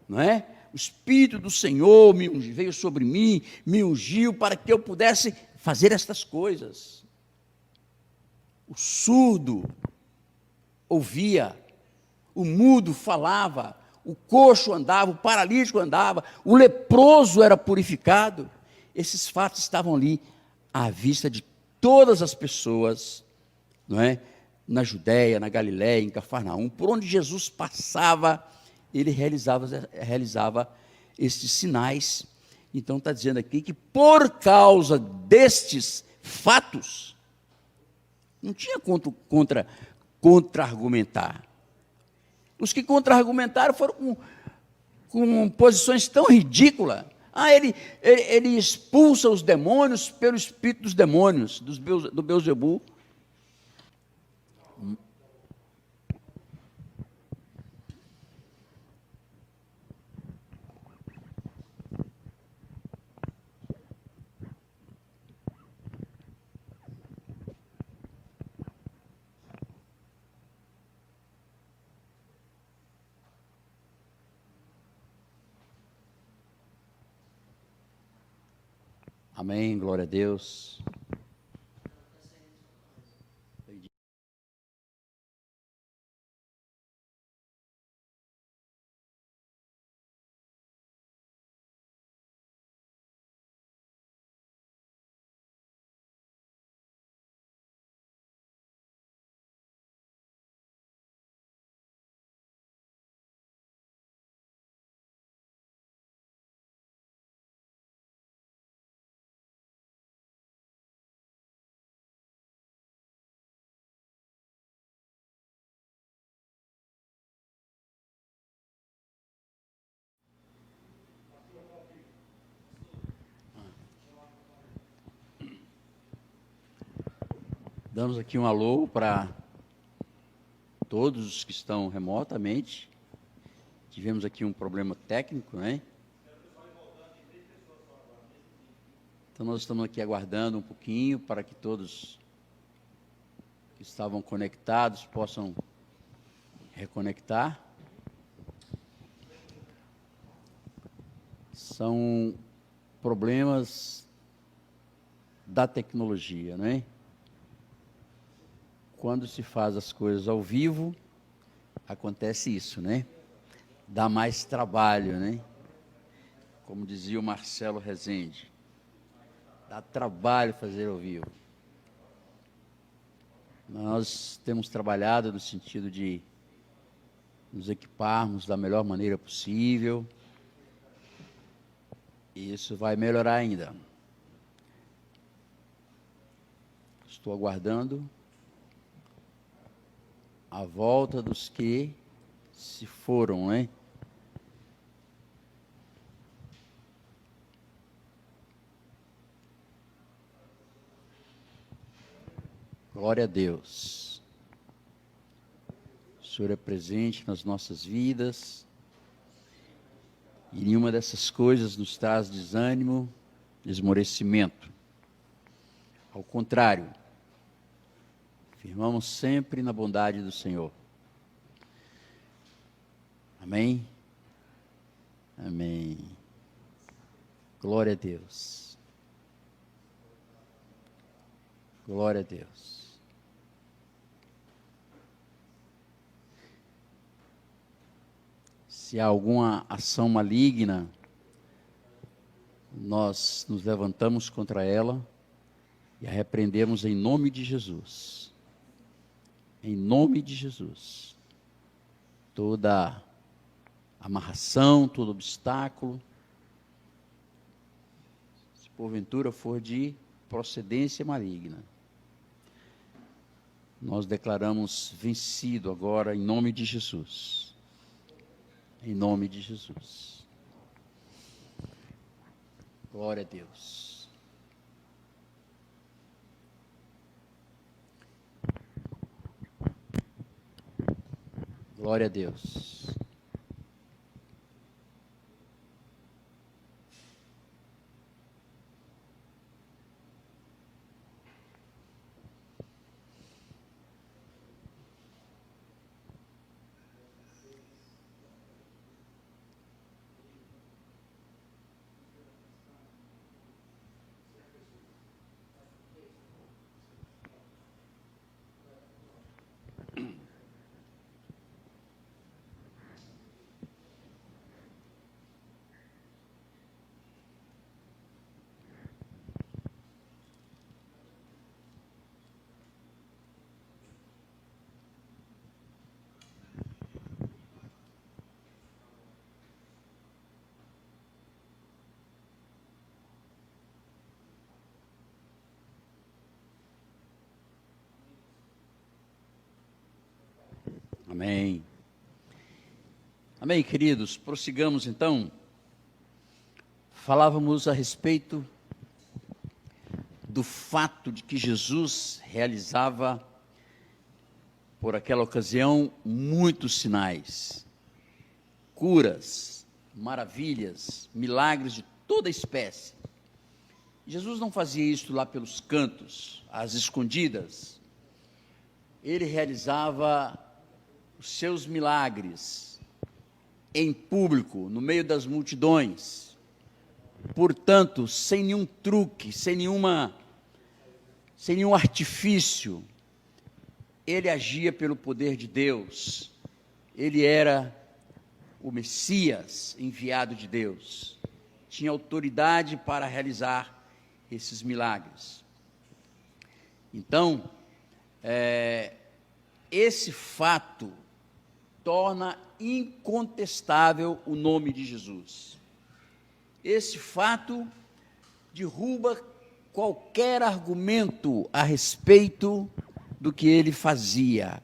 não é? O Espírito do Senhor veio sobre mim, me ungiu para que eu pudesse fazer estas coisas. O surdo ouvia, o mudo falava, o coxo andava, o paralítico andava, o leproso era purificado. Esses fatos estavam ali à vista de todas as pessoas, não é? Na Judéia, na Galiléia, em Cafarnaum, por onde Jesus passava, ele realizava esses sinais. Então está dizendo aqui que por causa destes fatos, não tinha contra-argumentar. Os que contra-argumentaram foram com posições tão ridículas. Ele expulsa os demônios pelo espírito dos demônios, do Beelzebul. Amém, glória a Deus. Damos aqui um alô para todos os que estão remotamente. Tivemos aqui um problema técnico, né? Então nós estamos aqui aguardando um pouquinho para que todos que estavam conectados possam reconectar. São problemas da tecnologia, não é? Quando se faz as coisas ao vivo, acontece isso, né? Dá mais trabalho, né? Como dizia o Marcelo Rezende, dá trabalho fazer ao vivo. Nós temos trabalhado no sentido de nos equiparmos da melhor maneira possível, e isso vai melhorar ainda. Estou aguardando a volta dos que se foram, né? Glória a Deus. O Senhor é presente nas nossas vidas, e nenhuma dessas coisas nos traz desânimo, esmorecimento. Ao contrário, firmamos sempre na bondade do Senhor. Amém? Amém. Glória a Deus. Glória a Deus. Se há alguma ação maligna, nós nos levantamos contra ela e a repreendemos em nome de Jesus. Em nome de Jesus. Toda amarração, todo obstáculo, se porventura for de procedência maligna, nós declaramos vencido agora em nome de Jesus. Em nome de Jesus. Glória a Deus. Glória a Deus. Amém. Amém, queridos. Prossigamos então. Falávamos a respeito do fato de que Jesus realizava, por aquela ocasião, muitos sinais, curas, maravilhas, milagres de toda espécie. Jesus não fazia isso lá pelos cantos, às escondidas. Ele realizava os seus milagres em público, no meio das multidões. Portanto, sem nenhum truque, sem nenhum artifício, ele agia pelo poder de Deus. Ele era o Messias enviado de Deus. Tinha autoridade para realizar esses milagres. Então, esse fato torna incontestável o nome de Jesus. Esse fato derruba qualquer argumento a respeito do que ele fazia.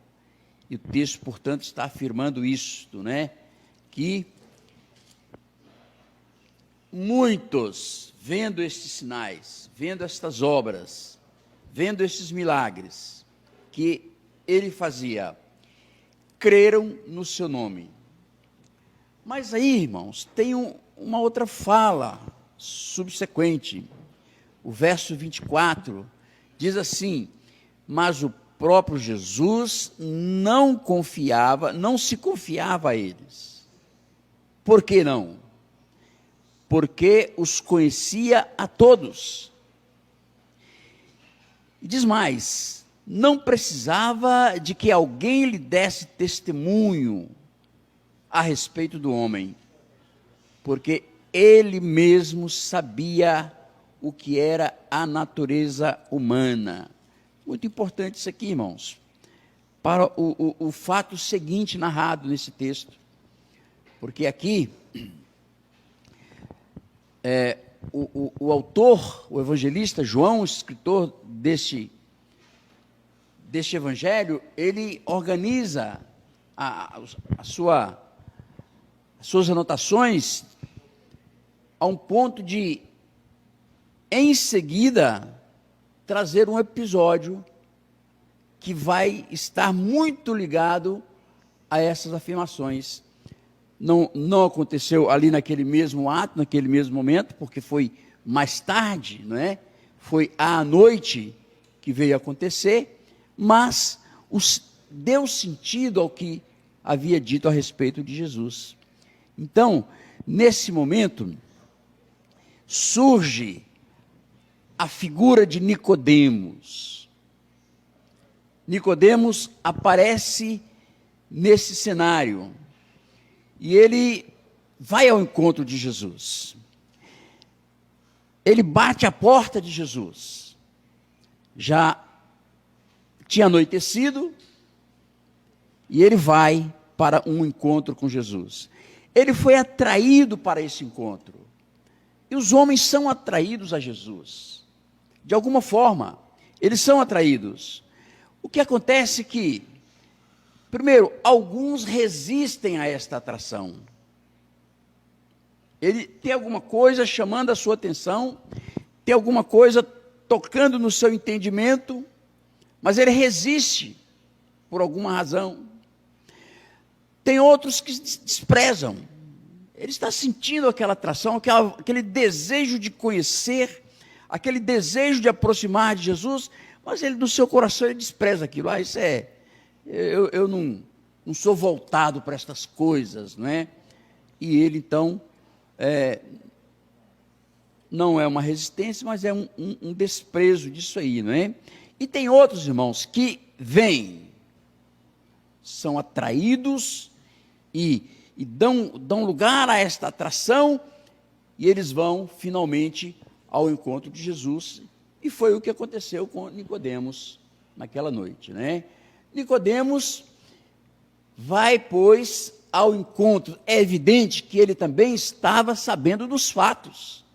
E o texto, portanto, está afirmando isto, né? Que muitos, vendo estes sinais, vendo estas obras, vendo estes milagres que ele fazia, creram no seu nome. Mas aí, irmãos, tem uma outra fala subsequente. O verso 24 diz assim: mas o próprio Jesus não se confiava a eles. Por que não? Porque os conhecia a todos. E diz mais: não precisava de que alguém lhe desse testemunho a respeito do homem, porque ele mesmo sabia o que era a natureza humana. Muito importante isso aqui, irmãos, para o fato seguinte narrado nesse texto, porque aqui o autor, o evangelista João, o escritor deste evangelho, ele organiza as suas anotações a um ponto de, em seguida, trazer um episódio que vai estar muito ligado a essas afirmações. Não aconteceu ali naquele mesmo ato, naquele mesmo momento, porque foi mais tarde, não é? Foi à noite que veio acontecer, mas deu sentido ao que havia dito a respeito de Jesus. Então, nesse momento, surge a figura de Nicodemos. Nicodemos aparece nesse cenário e ele vai ao encontro de Jesus. Ele bate à porta de Jesus. Já tinha anoitecido e ele vai para um encontro com Jesus. Ele foi atraído para esse encontro. E os homens são atraídos a Jesus. De alguma forma, eles são atraídos. O que acontece é que, primeiro, alguns resistem a esta atração. Ele tem alguma coisa chamando a sua atenção, tem alguma coisa tocando no seu entendimento, mas ele resiste por alguma razão. Tem outros que desprezam. Ele está sentindo aquela atração, aquele desejo de conhecer, aquele desejo de aproximar de Jesus, mas ele no seu coração ele despreza aquilo. Eu não sou voltado para estas coisas, não é? E ele então não é uma resistência, mas é um desprezo disso aí, não é? E tem outros irmãos que vêm, são atraídos e dão lugar a esta atração, e eles vão finalmente ao encontro de Jesus, e foi o que aconteceu com Nicodemos naquela noite, né? Nicodemos vai, pois, ao encontro. É evidente que ele também estava sabendo dos fatos.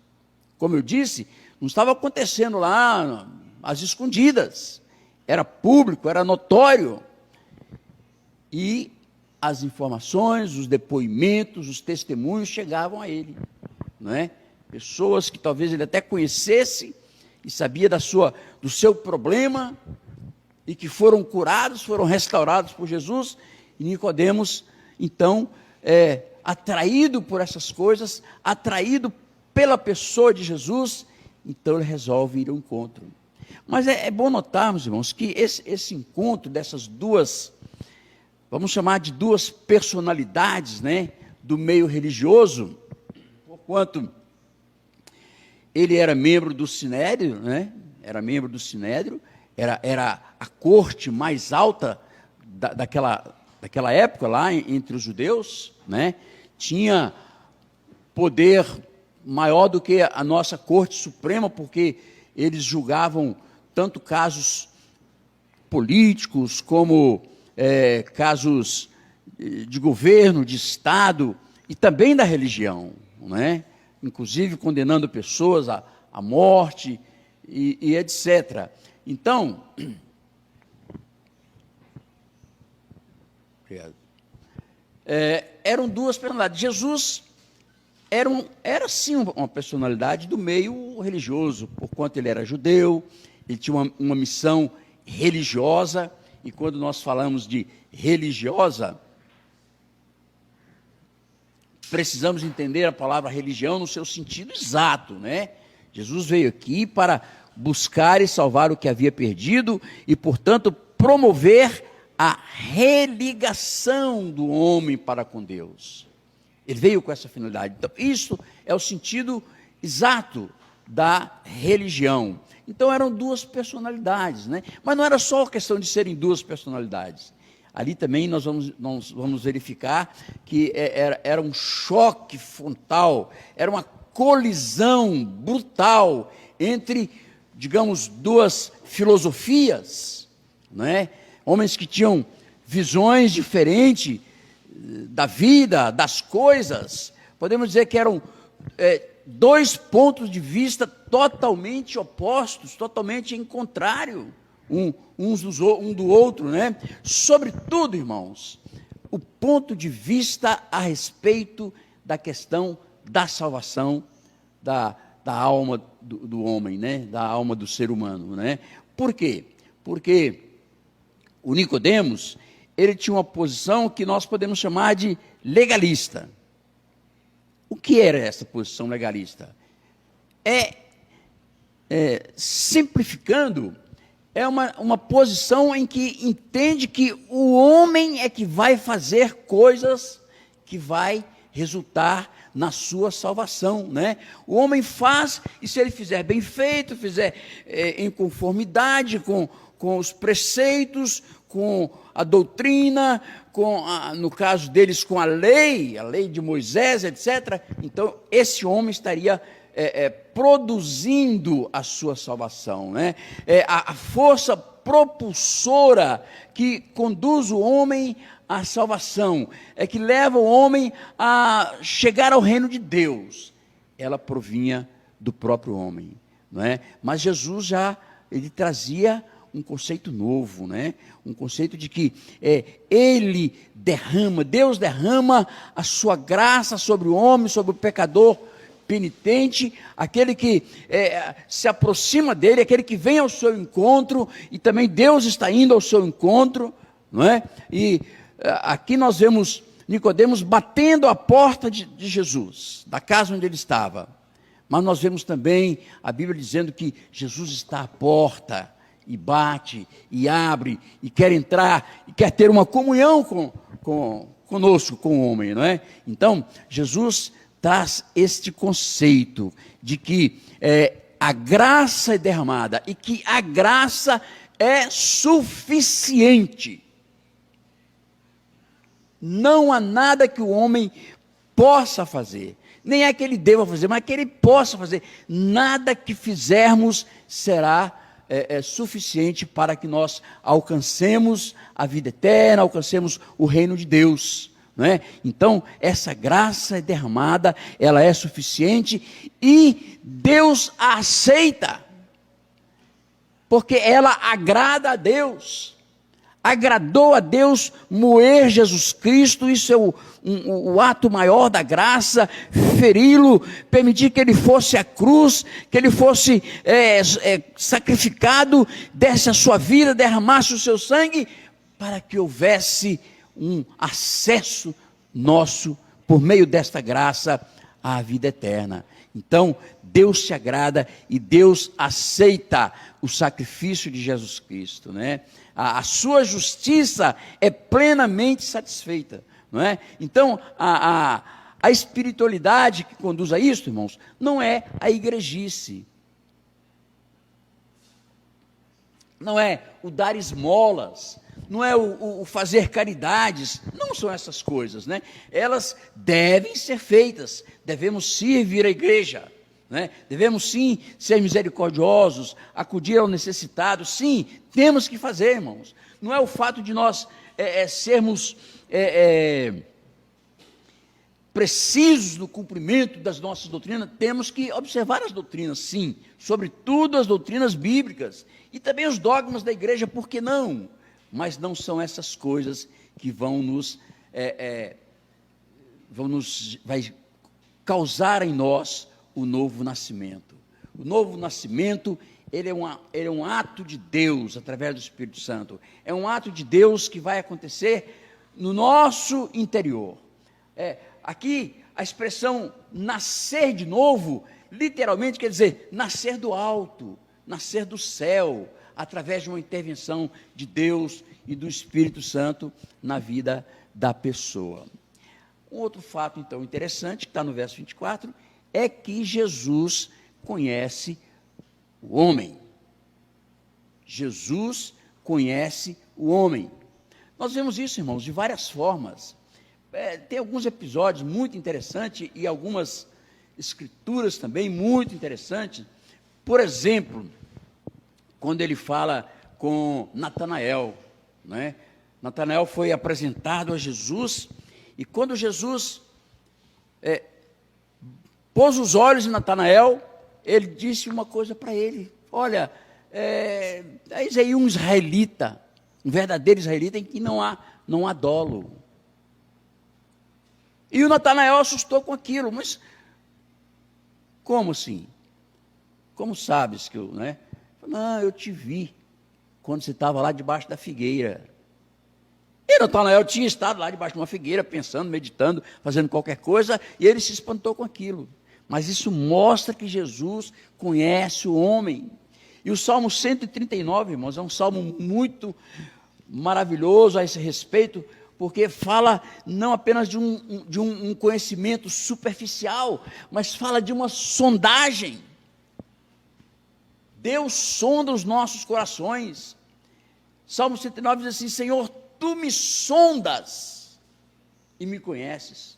Como eu disse, não estava acontecendo lá às escondidas, era público, era notório, e as informações, os depoimentos, os testemunhos chegavam a ele, não é? Pessoas que talvez ele até conhecesse e sabia do seu problema e que foram curados, foram restaurados por Jesus. E Nicodemos, então, atraído por essas coisas, atraído pela pessoa de Jesus, então ele resolve ir ao encontro. Mas é bom notarmos, irmãos, que esse encontro dessas duas, vamos chamar de duas personalidades, né, do meio religioso, porquanto ele era membro do Sinédrio, né, era a corte mais alta daquela época lá entre os judeus, né, tinha poder maior do que a nossa corte suprema, porque eles julgavam tanto casos políticos como casos de governo, de Estado e também da religião, né? Inclusive condenando pessoas à morte e etc. Então, eram duas personalidades. Jesus era sim uma personalidade do meio religioso, porquanto ele era judeu, ele tinha uma missão religiosa. E quando nós falamos de religiosa, precisamos entender a palavra religião no seu sentido exato, né? Jesus veio aqui para buscar e salvar o que havia perdido e, portanto, promover a religação do homem para com Deus. Ele veio com essa finalidade. Então, isso é o sentido exato da religião. Então eram duas personalidades, né? Mas não era só a questão de serem duas personalidades. Ali também nós vamos verificar que era um choque frontal, era uma colisão brutal entre, digamos, duas filosofias, né? Homens que tinham visões diferentes da vida, das coisas. Podemos dizer que eram dois pontos de vista totalmente opostos, totalmente em contrário, um do outro, né? Sobretudo, irmãos, o ponto de vista a respeito da questão da salvação da alma do homem, né? Da alma do ser humano, né? Por quê? Porque o Nicodemos, ele tinha uma posição que nós podemos chamar de legalista. O que era essa posição legalista? Simplificando, é uma posição em que entende que o homem é que vai fazer coisas que vai resultar na sua salvação, né? O homem faz, e se ele fizer bem feito, fizer em conformidade com os preceitos, com a doutrina, no caso deles, com a lei de Moisés, etc., então esse homem estaria produzindo a sua salvação, né? A força propulsora que conduz o homem à salvação, que leva o homem a chegar ao reino de Deus, ela provinha do próprio homem, não é? Mas Jesus ele trazia um conceito novo, né? Um conceito de que Deus derrama a sua graça sobre o homem, sobre o pecador penitente, aquele que se aproxima dele, aquele que vem ao seu encontro, e também Deus está indo ao seu encontro, não é? E aqui nós vemos Nicodemos batendo a porta de Jesus, da casa onde ele estava, mas nós vemos também a Bíblia dizendo que Jesus está à porta, e bate, e abre, e quer entrar, e quer ter uma comunhão conosco, com o homem, não é? Então, Jesus traz este conceito de que a graça é derramada, e que a graça é suficiente. Não há nada que o homem possa fazer, nem é que ele deva fazer, mas que ele possa fazer. Nada que fizermos será suficiente para que nós alcancemos a vida eterna, alcancemos o reino de Deus, não é? Então, essa graça é derramada, ela é suficiente, e Deus a aceita, porque ela agrada a Deus. Agradou a Deus moer Jesus Cristo, isso é o ato maior da graça, feri-lo, permitir que ele fosse à cruz, que ele fosse sacrificado, desse a sua vida, derramasse o seu sangue, para que houvesse um acesso nosso, por meio desta graça, à vida eterna. Então, Deus se agrada e Deus aceita o sacrifício de Jesus Cristo, né? A sua justiça é plenamente satisfeita, não é? Então, a espiritualidade que conduz a isso, irmãos, não é a igrejice, não é o dar esmolas, não é o fazer caridades, não são essas coisas, né? Elas devem ser feitas, devemos servir a igreja, né? Devemos sim ser misericordiosos, acudir ao necessitado, sim, temos que fazer, irmãos. Não é o fato de nós sermos precisos no cumprimento das nossas doutrinas, temos que observar as doutrinas, sim, sobretudo as doutrinas bíblicas, e também os dogmas da igreja, por que não? Mas não são essas coisas que vai causar em nós o novo nascimento. O novo nascimento, ele é um ato de Deus, através do Espírito Santo. É um ato de Deus que vai acontecer no nosso interior. Aqui, a expressão nascer de novo, literalmente quer dizer nascer do alto, nascer do céu, através de uma intervenção de Deus e do Espírito Santo na vida da pessoa. Um outro fato, então, interessante, que está no verso 24, é que Jesus conhece o homem. Jesus conhece o homem. Nós vemos isso, irmãos, de várias formas. Tem alguns episódios muito interessantes e algumas escrituras também muito interessantes. Por exemplo, quando ele fala com Natanael, né? Natanael foi apresentado a Jesus, e quando Jesus pôs os olhos em Natanael, ele disse uma coisa para ele: olha, eis aí um israelita, um verdadeiro israelita em que não há dolo. E o Natanael assustou com aquilo, mas como assim? Como sabes que eu, né? Não, eu te vi quando você estava lá debaixo da figueira. E Natanael tinha estado lá debaixo de uma figueira, pensando, meditando, fazendo qualquer coisa, e ele se espantou com aquilo. Mas isso mostra que Jesus conhece o homem. E o Salmo 139, irmãos, é um salmo muito maravilhoso a esse respeito, Porque fala não apenas de um conhecimento superficial, mas fala de uma sondagem. Deus sonda os nossos corações. Salmo 109 diz assim: Senhor, Tu me sondas e me conheces.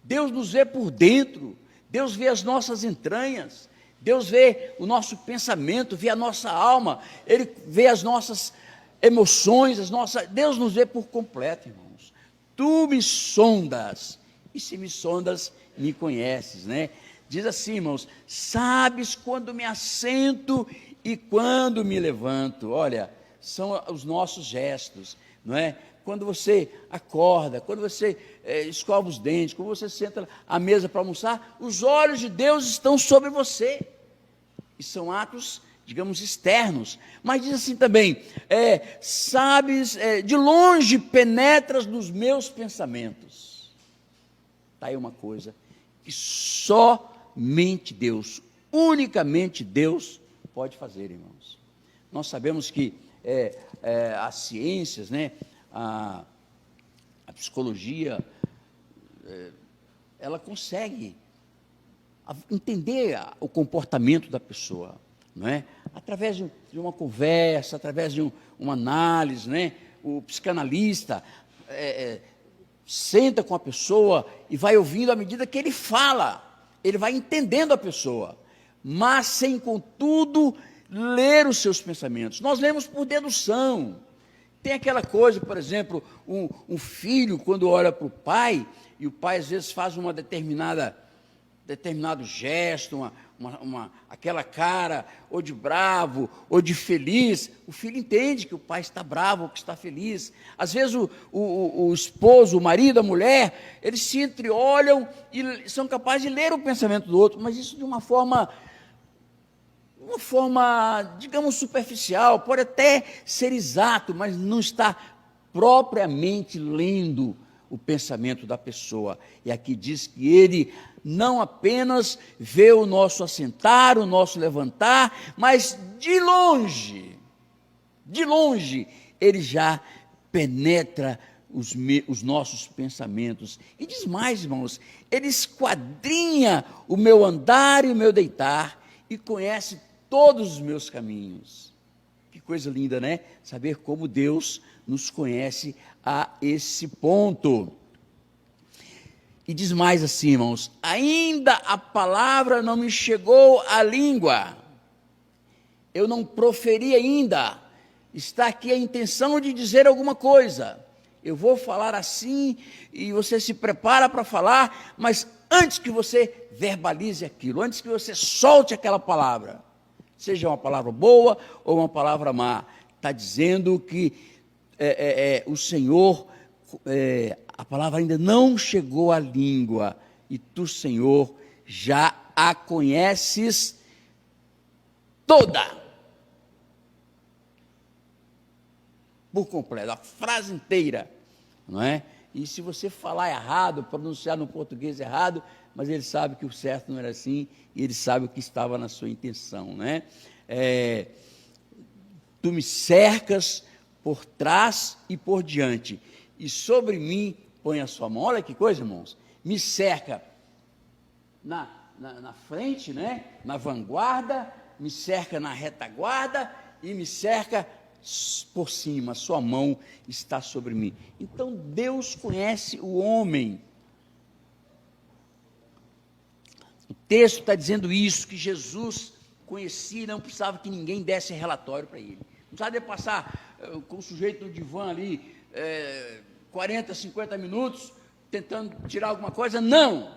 Deus nos vê por dentro, Deus vê as nossas entranhas, Deus vê o nosso pensamento, vê a nossa alma, Ele vê as nossas emoções, Deus nos vê por completo, irmãos. Tu me sondas, e se me sondas, me conheces, né? Diz assim, irmãos: sabes quando me assento e quando me levanto. Olha, são os nossos gestos, não é? Quando você acorda, quando você escova os dentes, quando você senta à mesa para almoçar, os olhos de Deus estão sobre você. E são atos, digamos, externos. Mas diz assim também: sabes, de longe penetras nos meus pensamentos. Está aí uma coisa que somente Deus, unicamente Deus, pode fazer, irmãos. Nós sabemos que as ciências, né, a psicologia, ela consegue entender o comportamento da pessoa, não é? Através de uma conversa, através de uma análise, né? O psicanalista senta com a pessoa e vai ouvindo à medida que ele fala, ele vai entendendo a pessoa, mas sem, contudo, ler os seus pensamentos. Nós lemos por dedução. Tem aquela coisa, por exemplo, um filho, quando olha para o pai, e o pai às vezes faz uma determinado gesto, aquela cara, ou de bravo, ou de feliz, o filho entende que o pai está bravo, ou que está feliz. Às vezes o esposo, o marido, a mulher, eles se entreolham e são capazes de ler o pensamento do outro, mas isso de uma forma, digamos, superficial, pode até ser exato, mas não está propriamente lendo o pensamento da pessoa. E aqui diz que ele não apenas vê o nosso assentar, o nosso levantar, mas de longe, ele já penetra os nossos pensamentos. E diz mais, irmãos: ele esquadrinha o meu andar e o meu deitar, e conhece todos os meus caminhos. Que coisa linda, né? Saber como Deus nos conhece a esse ponto. E diz mais assim, irmãos: ainda a palavra não me chegou à língua, eu não proferi ainda, está aqui a intenção de dizer alguma coisa, eu vou falar assim, e você se prepara para falar, mas antes que você verbalize aquilo, antes que você solte aquela palavra, seja uma palavra boa ou uma palavra má, está dizendo que o Senhor, a palavra ainda não chegou à língua, e tu, Senhor, já a conheces toda, por completo, a frase inteira, não é? E se você falar errado, pronunciar no português errado, mas ele sabe que o certo não era assim, e ele sabe o que estava na sua intenção, né? Tu me cercas por trás e por diante, e sobre mim põe a sua mão. Olha que coisa, irmãos, me cerca na frente, né? Na vanguarda, me cerca na retaguarda, e me cerca por cima, sua mão está sobre mim. Então Deus conhece o homem. O texto está dizendo isso, que Jesus conhecia, não precisava que ninguém desse relatório para ele. Não precisava de passar com o sujeito no divã ali, 40, 50 minutos, tentando tirar alguma coisa. Não!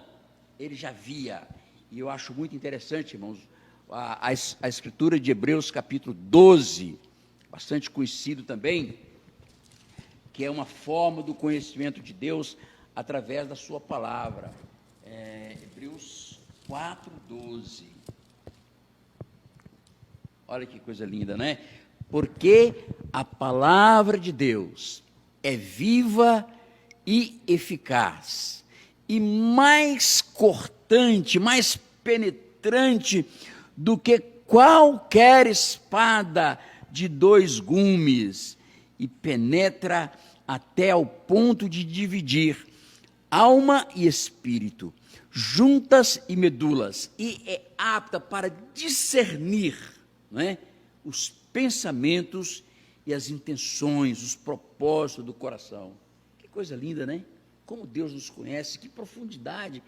Ele já via. E eu acho muito interessante, irmãos, a escritura de Hebreus capítulo 12, bastante conhecido também, que é uma forma do conhecimento de Deus através da sua palavra. Hebreus 4:12. Olha que coisa linda, né? Porque a palavra de Deus é viva e eficaz, e mais cortante, mais penetrante do que qualquer espada de 2 gumes, e penetra até ao ponto de dividir alma e espírito, juntas e medulas, e é apta para discernir, não é, os pensamentos e as intenções, os propósitos do coração. Que coisa linda, né? Como Deus nos conhece, que profundidade.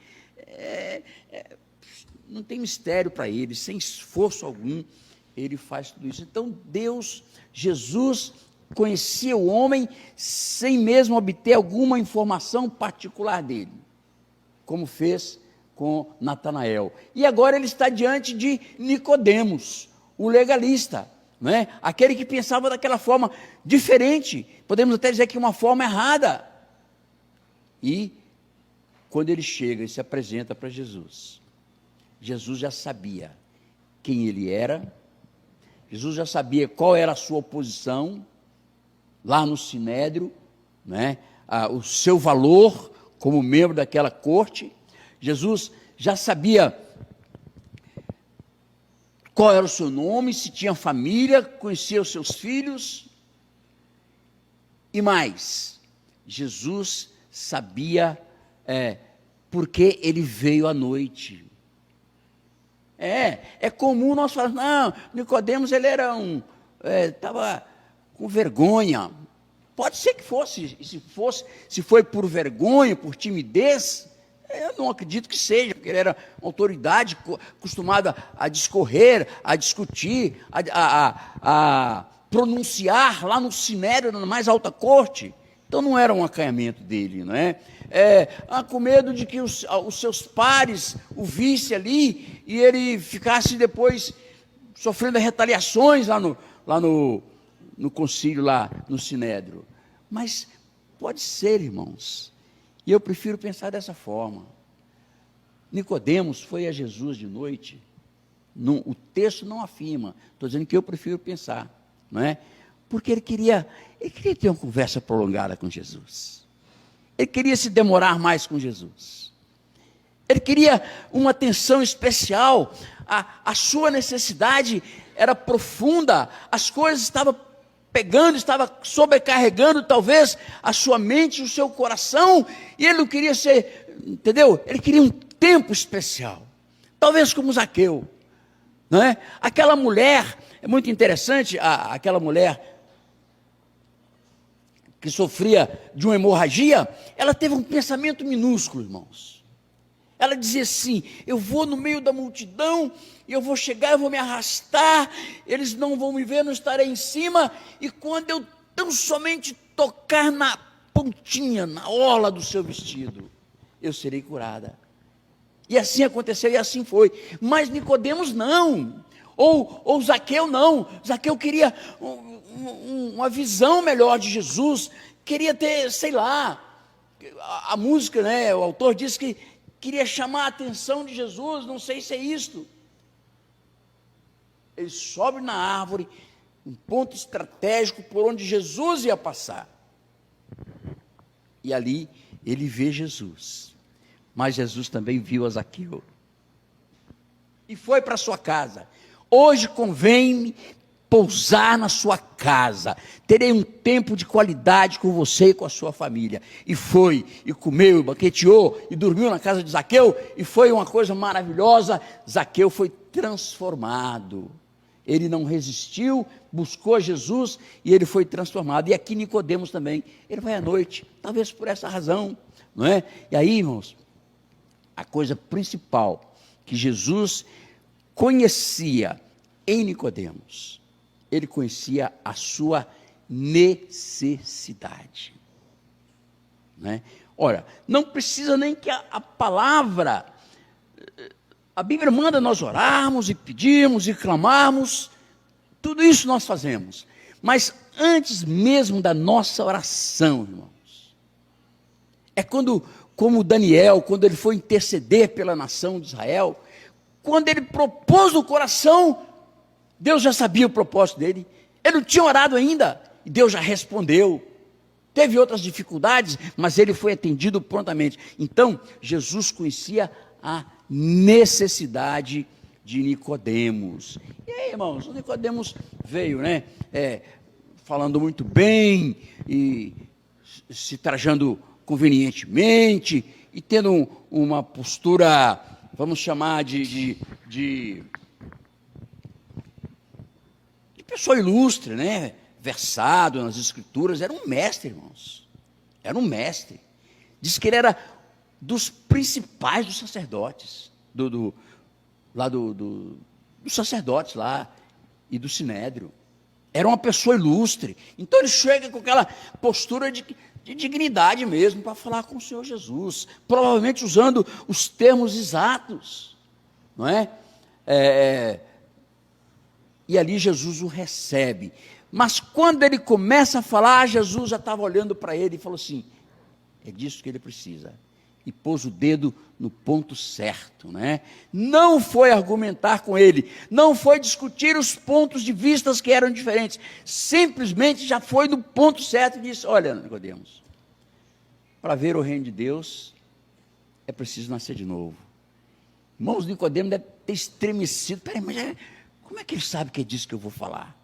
Não tem mistério para Ele, sem esforço algum, Ele faz tudo isso. Então, Jesus conhecia o homem sem mesmo obter alguma informação particular dele, como fez com Natanael. E agora ele está diante de Nicodemos, o legalista, não é? Aquele que pensava daquela forma diferente, podemos até dizer que uma forma errada. E quando ele chega e se apresenta para Jesus, Jesus já sabia quem ele era, Jesus já sabia qual era a sua posição lá no Sinédrio, né? O seu valor como membro daquela corte. Jesus já sabia qual era o seu nome, se tinha família, conhecia os seus filhos. E mais, Jesus sabia porque ele veio à noite. É comum nós falarmos, não, Nicodemos ele era estava com vergonha. Pode ser que fosse, se foi por vergonha, por timidez, eu não acredito que seja, porque ele era uma autoridade acostumada a discorrer, a discutir, a pronunciar lá no Sinédrio, na mais alta corte. Então não era um acanhamento dele, não é? Com medo de que os seus pares o vissem ali e ele ficasse depois sofrendo retaliações lá no concílio, lá no Sinédrio. Mas pode ser, irmãos, e eu prefiro pensar dessa forma. Nicodemos foi a Jesus de noite, o texto não afirma, estou dizendo que eu prefiro pensar, não é? Porque ele queria ter uma conversa prolongada com Jesus, ele queria se demorar mais com Jesus, ele queria uma atenção especial, a sua necessidade era profunda, as coisas estavam pegando, estava sobrecarregando talvez a sua mente, o seu coração, e ele não queria ser, entendeu? Ele queria um tempo especial, talvez como Zaqueu, não é? Aquela mulher, é muito interessante, aquela mulher que sofria de uma hemorragia, ela teve um pensamento minúsculo, irmãos. Ela dizia assim, eu vou no meio da multidão, e eu vou chegar, eu vou me arrastar, eles não vão me ver, não estarei em cima, e quando eu tão somente tocar na pontinha, na orla do seu vestido, eu serei curada. E assim aconteceu, e assim foi. Mas Nicodemos não, ou Zaqueu não. Zaqueu queria uma visão melhor de Jesus, queria ter, sei lá, a música, né, o autor disse que queria chamar a atenção de Jesus, não sei se é isto. Ele sobe na árvore, um ponto estratégico por onde Jesus ia passar. E ali ele vê Jesus. Mas Jesus também viu a Zaqueu. E foi para sua casa. Hoje convém-me pousar na sua casa. Terei um tempo de qualidade com você e com a sua família. E foi, e comeu, e banqueteou, e dormiu na casa de Zaqueu, e foi uma coisa maravilhosa. Zaqueu foi transformado. Ele não resistiu, buscou Jesus, e ele foi transformado. E aqui Nicodemos também, ele vai à noite, talvez por essa razão, não é? E aí, irmãos, a coisa principal que Jesus conhecia em Nicodemos, ele conhecia a sua necessidade, né? Olha, não precisa nem que a palavra, a Bíblia manda nós orarmos e pedirmos e clamarmos, tudo isso nós fazemos, mas antes mesmo da nossa oração, irmãos, é quando, como Daniel, quando ele foi interceder pela nação de Israel, quando ele propôs no coração, Deus já sabia o propósito dele, ele não tinha orado ainda, e Deus já respondeu. Teve outras dificuldades, mas ele foi atendido prontamente. Então, Jesus conhecia a necessidade de Nicodemos. E aí, irmãos, o Nicodemos veio, né, falando muito bem, e se trajando convenientemente e tendo uma postura, vamos chamar de pessoa ilustre, né? Versado nas escrituras, era um mestre, irmãos. Era um mestre. Diz que ele era dos principais dos sacerdotes, dos sacerdotes lá e do sinédrio. Era uma pessoa ilustre. Então ele chega com aquela postura de dignidade mesmo para falar com o Senhor Jesus, provavelmente usando os termos exatos, não é? E ali Jesus o recebe. Mas quando ele começa a falar, Jesus já estava olhando para ele e falou assim: é disso que ele precisa. E pôs o dedo no ponto certo, né? Não foi argumentar com ele, não foi discutir os pontos de vista que eram diferentes, simplesmente já foi no ponto certo e disse: olha, Nicodemos, para ver o reino de Deus é preciso nascer de novo. Irmãos, Nicodemos deve ter estremecido. Peraí, mas como é que ele sabe que é disso que eu vou falar?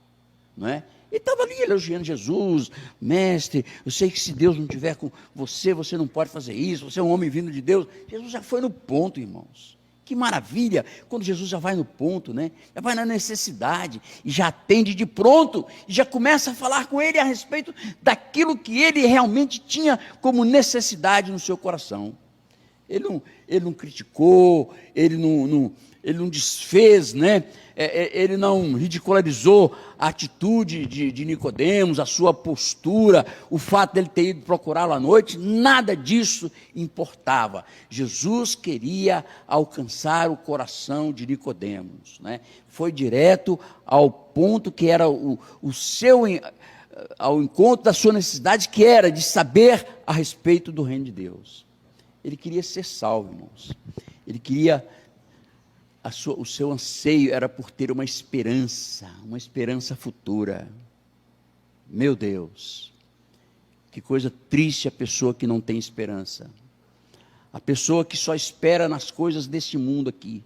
Não é? Ele estava ali elogiando Jesus: mestre, eu sei que se Deus não estiver com você, você não pode fazer isso, você é um homem vindo de Deus. Jesus já foi no ponto, irmãos. Que maravilha, quando Jesus já vai no ponto, né? Já vai na necessidade, e já atende de pronto, e já começa a falar com ele a respeito daquilo que ele realmente tinha como necessidade no seu coração. Ele não criticou, ele não desfez, né? Ele não ridicularizou a atitude de Nicodemos, a sua postura, o fato dele ter ido procurá-lo à noite, nada disso importava. Jesus queria alcançar o coração de Nicodemos, né? Foi direto ao ponto que era ao encontro da sua necessidade, que era de saber a respeito do reino de Deus. Ele queria ser salvo, irmãos. Ele queria, o seu anseio era por ter uma esperança futura. Meu Deus, que coisa triste a pessoa que não tem esperança. A pessoa que só espera nas coisas deste mundo aqui.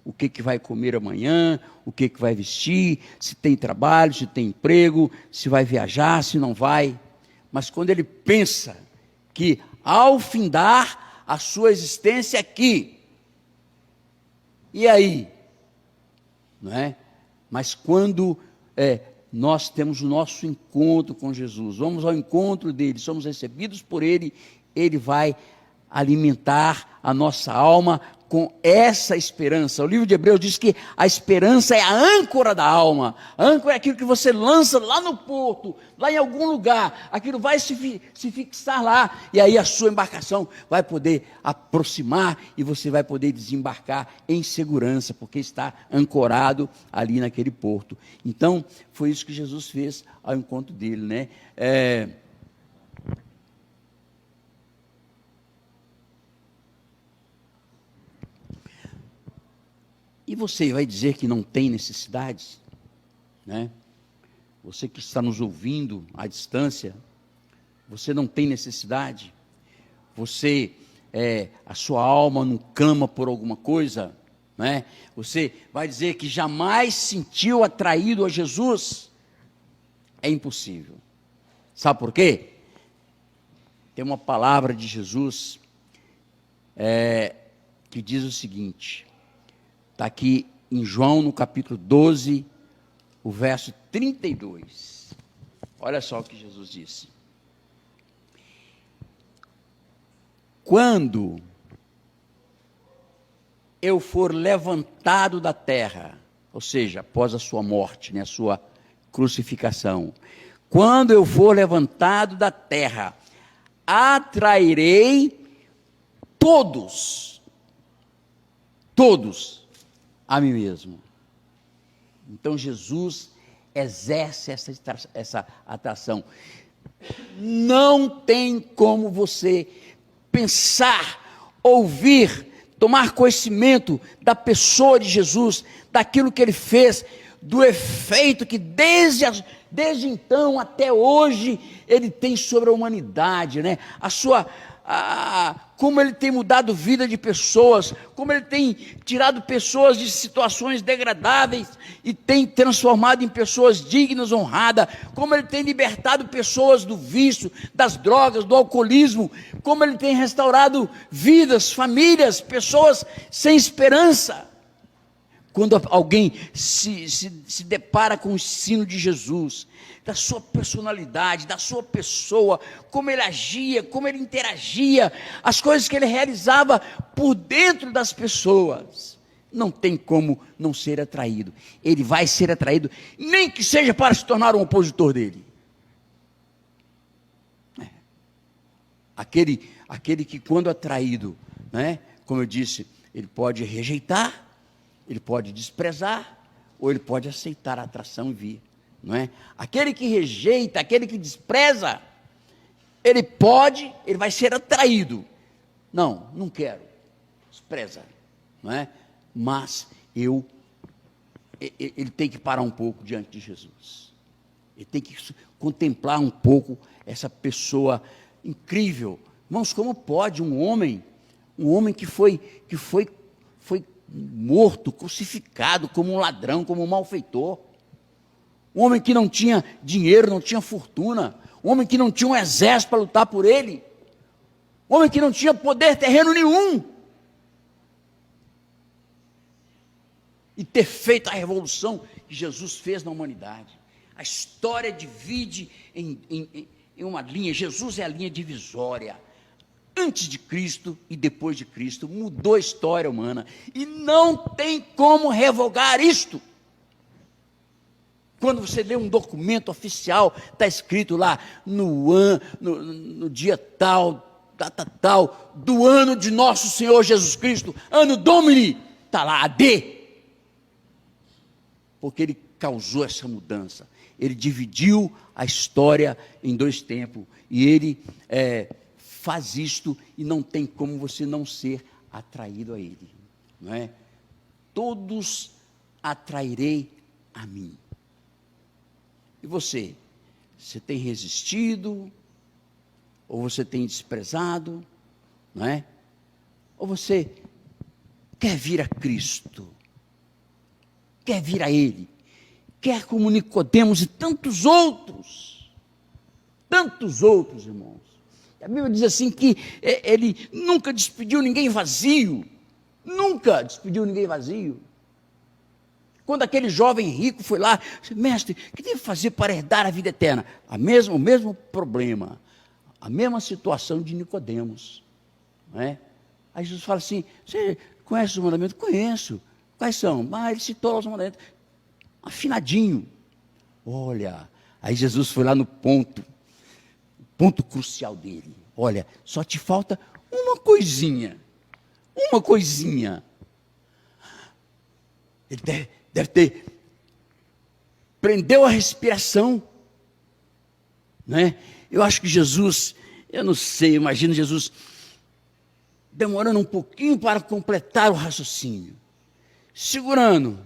O que vai comer amanhã, o que vai vestir, se tem trabalho, se tem emprego, se vai viajar, se não vai. Mas quando ele pensa que ao findar a sua existência aqui, e aí? Não é? Mas quando nós temos o nosso encontro com Jesus, vamos ao encontro dele, somos recebidos por ele, ele vai alimentar a nossa alma com essa esperança. O livro de Hebreus diz que a esperança é a âncora da alma. A âncora é aquilo que você lança lá no porto, lá em algum lugar, aquilo vai se fixar lá, e aí a sua embarcação vai poder aproximar, e você vai poder desembarcar em segurança, porque está ancorado ali naquele porto. Então, foi isso que Jesus fez ao encontro dele, né? E você vai dizer que não tem necessidades, né? Você que está nos ouvindo à distância, você não tem necessidade? Você, a sua alma não clama por alguma coisa, né? Você vai dizer que jamais se sentiu atraído a Jesus? É impossível. Sabe por quê? Tem uma palavra de Jesus que diz o seguinte. Está aqui em João, no capítulo 12, o verso 32. Olha só o que Jesus disse. Quando eu for levantado da terra, ou seja, após a sua morte, né, a sua crucificação, quando eu for levantado da terra, atrairei todos a mim mesmo. Então Jesus exerce essa atração. Não tem como você pensar, ouvir, tomar conhecimento da pessoa de Jesus, daquilo que ele fez, do efeito que desde então até hoje ele tem sobre a humanidade, né? A sua como ele tem mudado a vida de pessoas, como ele tem tirado pessoas de situações degradáveis e tem transformado em pessoas dignas, honradas, como ele tem libertado pessoas do vício, das drogas, do alcoolismo, como ele tem restaurado vidas, famílias, pessoas sem esperança. Quando alguém se depara com o ensino de Jesus, da sua personalidade, da sua pessoa, como ele agia, como ele interagia, as coisas que ele realizava por dentro das pessoas, não tem como não ser atraído. Ele vai ser atraído, nem que seja para se tornar um opositor dele. Aquele que, quando atraído, né, como eu disse, ele pode rejeitar, ele pode desprezar, ou ele pode aceitar a atração e vir, não é? Aquele que rejeita, aquele que despreza, ele vai ser atraído. Não quero, despreza, não é? Mas ele tem que parar um pouco diante de Jesus. Ele tem que contemplar um pouco essa pessoa incrível. Irmãos, como pode um homem que foi morto, crucificado como um ladrão, como um malfeitor, um homem que não tinha dinheiro, não tinha fortuna, um homem que não tinha um exército para lutar por ele, um homem que não tinha poder terreno nenhum, e ter feito a revolução que Jesus fez na humanidade. A história divide em uma linha. Jesus é a linha divisória. Antes de Cristo e depois de Cristo, mudou a história humana, e não tem como revogar isto. Quando você lê um documento oficial, está escrito lá, no dia tal, data tal, do ano de nosso Senhor Jesus Cristo, ano Domini, está lá, AD, porque ele causou essa mudança, ele dividiu a história em dois tempos, e ele faz isto, e não tem como você não ser atraído a ele, não é? Todos atrairei a mim. E você tem resistido, ou você tem desprezado, não é? Ou você quer vir a Cristo, quer vir a Ele, quer como Nicodemos e tantos outros, irmãos. A Bíblia diz assim que ele nunca despediu ninguém vazio. Quando aquele jovem rico foi lá, disse: mestre, o que devo fazer para herdar a vida eterna? O mesmo problema, a mesma situação de Nicodemos, não é? Aí Jesus fala assim: você conhece os mandamentos? Conheço. Quais são? Ele citou lá os mandamentos, afinadinho. Olha, aí Jesus foi lá no ponto crucial dele. Olha, só te falta uma coisinha. Ele deve ter, prendeu a respiração, né? Eu acho que Jesus, eu não sei, imagino Jesus demorando um pouquinho para completar o raciocínio, segurando,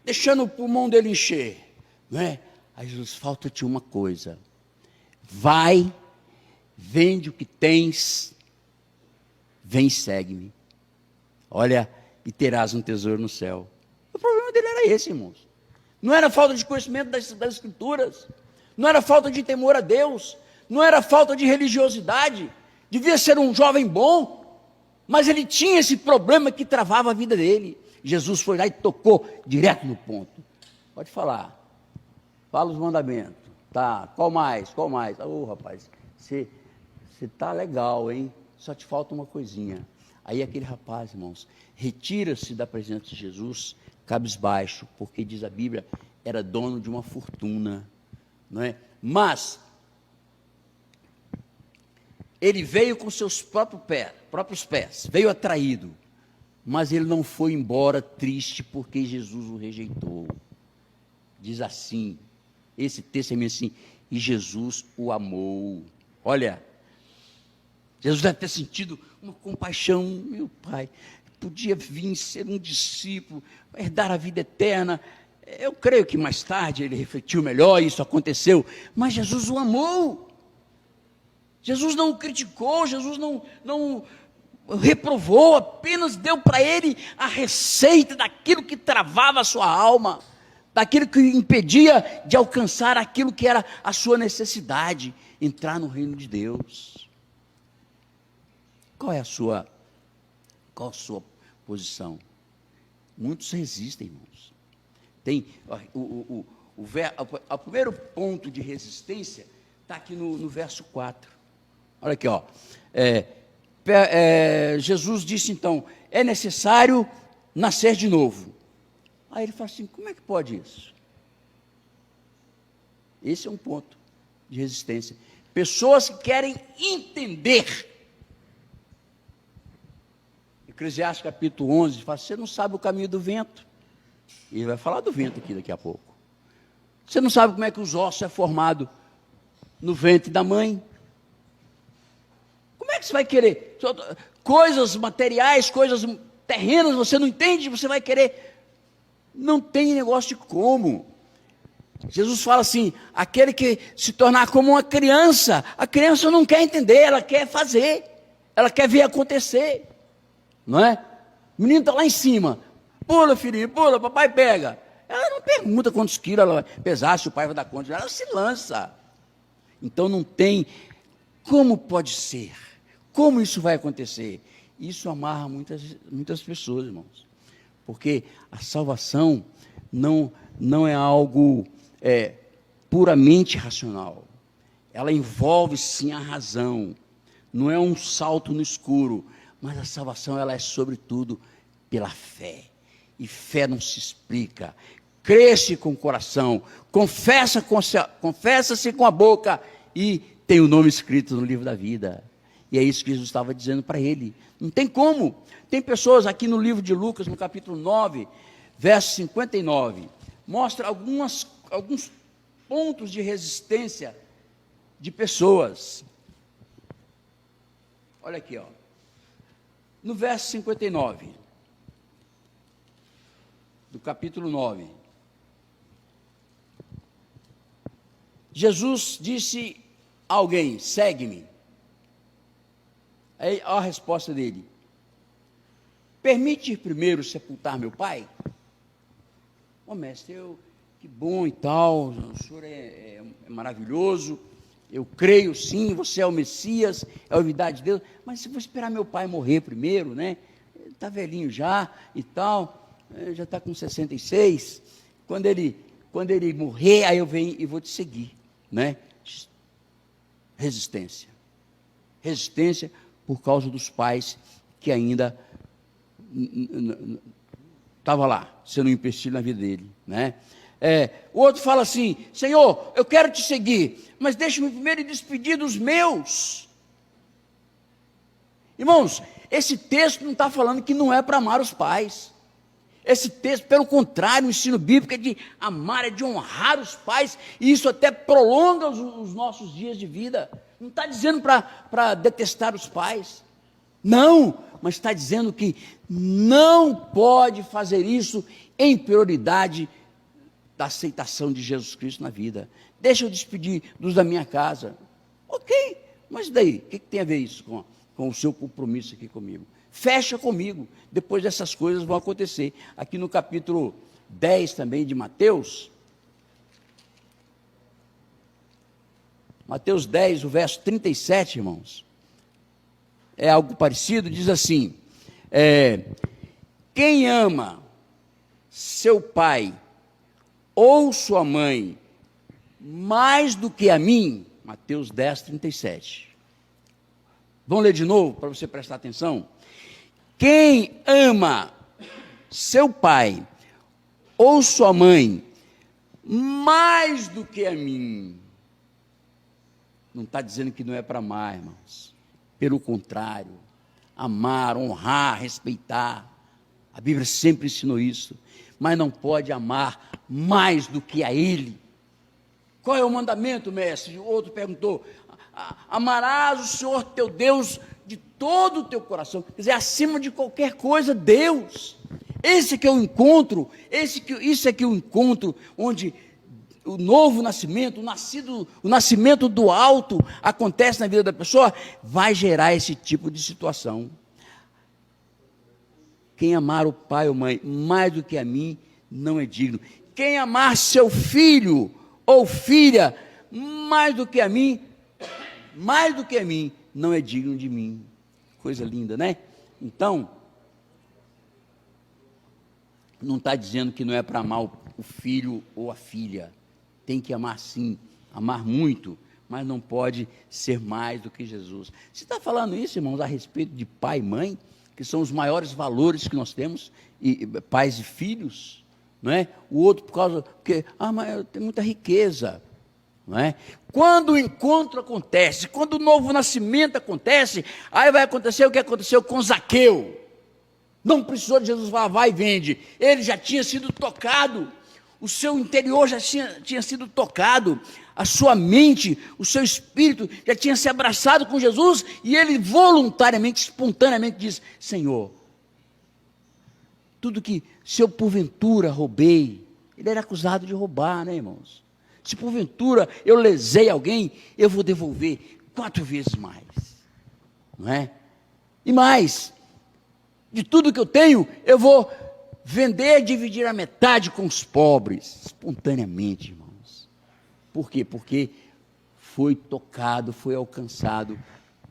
deixando o pulmão dele encher, não é? Aí Jesus, falta-te uma coisa: vai, vende o que tens, vem e segue-me. Olha, e terás um tesouro no céu. O problema dele era esse, irmãos. Não era falta de conhecimento das Escrituras, não era falta de temor a Deus, não era falta de religiosidade. Devia ser um jovem bom, mas ele tinha esse problema que travava a vida dele. Jesus foi lá e tocou direto no ponto. Pode falar, fala os mandamentos. Tá, qual mais? Rapaz, você está legal, hein? Só te falta uma coisinha. Aí aquele rapaz, irmãos, retira-se da presença de Jesus, cabisbaixo, porque diz a Bíblia, era dono de uma fortuna, não é? Mas ele veio com seus próprios pés, veio atraído, mas ele não foi embora triste porque Jesus o rejeitou. Diz assim, esse texto é assim: e Jesus o amou. Olha, Jesus deve ter sentido uma compaixão. Meu Pai, podia vir ser um discípulo, herdar a vida eterna. Eu creio que mais tarde ele refletiu melhor, isso aconteceu, mas Jesus o amou. Jesus não o criticou, Jesus não reprovou, apenas deu para ele a receita daquilo que travava a sua alma, daquilo que o impedia de alcançar aquilo que era a sua necessidade, entrar no reino de Deus. Qual a sua posição? Muitos resistem, irmãos. Tem o primeiro ponto de resistência está aqui no verso 4. Olha aqui, ó. Jesus disse então: é necessário nascer de novo. Aí ele fala assim: como é que pode isso? Esse é um ponto de resistência. Pessoas que querem entender. Eclesiastes capítulo 11 fala: você não sabe o caminho do vento. E ele vai falar do vento aqui daqui a pouco. Você não sabe como é que os ossos é formado no ventre da mãe. Como é que você vai querer? Coisas materiais, coisas terrenas, você não entende, você vai querer. Não tem negócio de como. Jesus fala assim: aquele que se tornar como uma criança, a criança não quer entender, ela quer fazer, ela quer ver acontecer, não é? O menino está lá em cima, pula filhinho, pula, papai pega. Ela não pergunta quantos quilos ela vai pesar, se o pai vai dar conta, ela se lança. Então não tem, como pode ser? Como isso vai acontecer? Isso amarra muitas pessoas, irmãos, porque a salvação não é algo puramente racional, ela envolve sim a razão, não é um salto no escuro, mas a salvação ela é sobretudo pela fé, e fé não se explica. Cresce com o coração, confessa-se com a boca e tem o nome escrito no livro da vida. E é isso que Jesus estava dizendo para ele. Não tem como. Tem pessoas aqui no livro de Lucas, no capítulo 9, verso 59, mostra alguns pontos de resistência de pessoas. Olha aqui, ó. No verso 59, do capítulo 9, Jesus disse a alguém: segue-me. Aí a resposta dele: permite primeiro sepultar meu pai? Ô mestre, que bom e tal, o senhor é maravilhoso, eu creio sim, você é o Messias, é a unidade de Deus, mas se eu vou esperar meu pai morrer primeiro, né? Ele está velhinho já e tal, já está com 66, quando ele morrer, aí eu venho e vou te seguir, né? Resistência por causa dos pais que ainda estava lá, sendo um empecilho na vida dele, né? O outro fala assim: Senhor, eu quero te seguir, mas deixa-me primeiro despedir dos meus. Irmãos, esse texto não está falando que não é para amar os pais. Esse texto, pelo contrário, o ensino bíblico é de amar, é de honrar os pais, e isso até prolonga os nossos dias de vida. Não está dizendo para detestar os pais, não, mas está dizendo que não pode fazer isso em prioridade da aceitação de Jesus Cristo na vida. Deixa eu despedir dos da minha casa. Ok, mas daí, o que tem a ver isso com o seu compromisso aqui comigo? Fecha comigo, depois dessas coisas vão acontecer. Aqui no capítulo 10 também de Mateus, Mateus 10, o verso 37, irmãos, é algo parecido, diz assim: quem ama seu pai ou sua mãe mais do que a mim, Mateus 10, 37. Vamos ler de novo, para você prestar atenção. Quem ama seu pai ou sua mãe mais do que a mim, não está dizendo que não é para amar, irmãos. Pelo contrário, amar, honrar, respeitar. A Bíblia sempre ensinou isso. Mas não pode amar mais do que a Ele. Qual é o mandamento, mestre? O outro perguntou: amarás o Senhor teu Deus de todo o teu coração, quer dizer, acima de qualquer coisa, Deus. Esse que é o encontro, isso é que é o encontro onde o novo nascimento, o nascimento do alto acontece na vida da pessoa, vai gerar esse tipo de situação. Quem amar o pai ou mãe mais do que a mim, não é digno. Quem amar seu filho ou filha mais do que a mim, não é digno de mim. Coisa linda, né? Então, não está dizendo que não é para amar o filho ou a filha. Tem que amar sim, amar muito, mas não pode ser mais do que Jesus. Você está falando isso, irmãos, a respeito de pai e mãe, que são os maiores valores que nós temos, e pais e filhos, não é? O outro porque, mas eu tenho muita riqueza, não é? Quando o encontro acontece, quando o novo nascimento acontece, aí vai acontecer o que aconteceu com Zaqueu. Não precisou de Jesus falar, vai e vende. Ele já tinha sido tocado, o seu interior já tinha sido tocado, a sua mente, o seu espírito já tinha se abraçado com Jesus, e ele voluntariamente, espontaneamente diz, Senhor, tudo que, se eu porventura roubei, ele era acusado de roubar, né, irmãos? Se porventura eu lesei alguém, eu vou devolver 4 vezes mais, não é? E mais, de tudo que eu tenho, eu vou vender, dividir a metade com os pobres, espontaneamente, irmãos. Por quê? Porque foi tocado, foi alcançado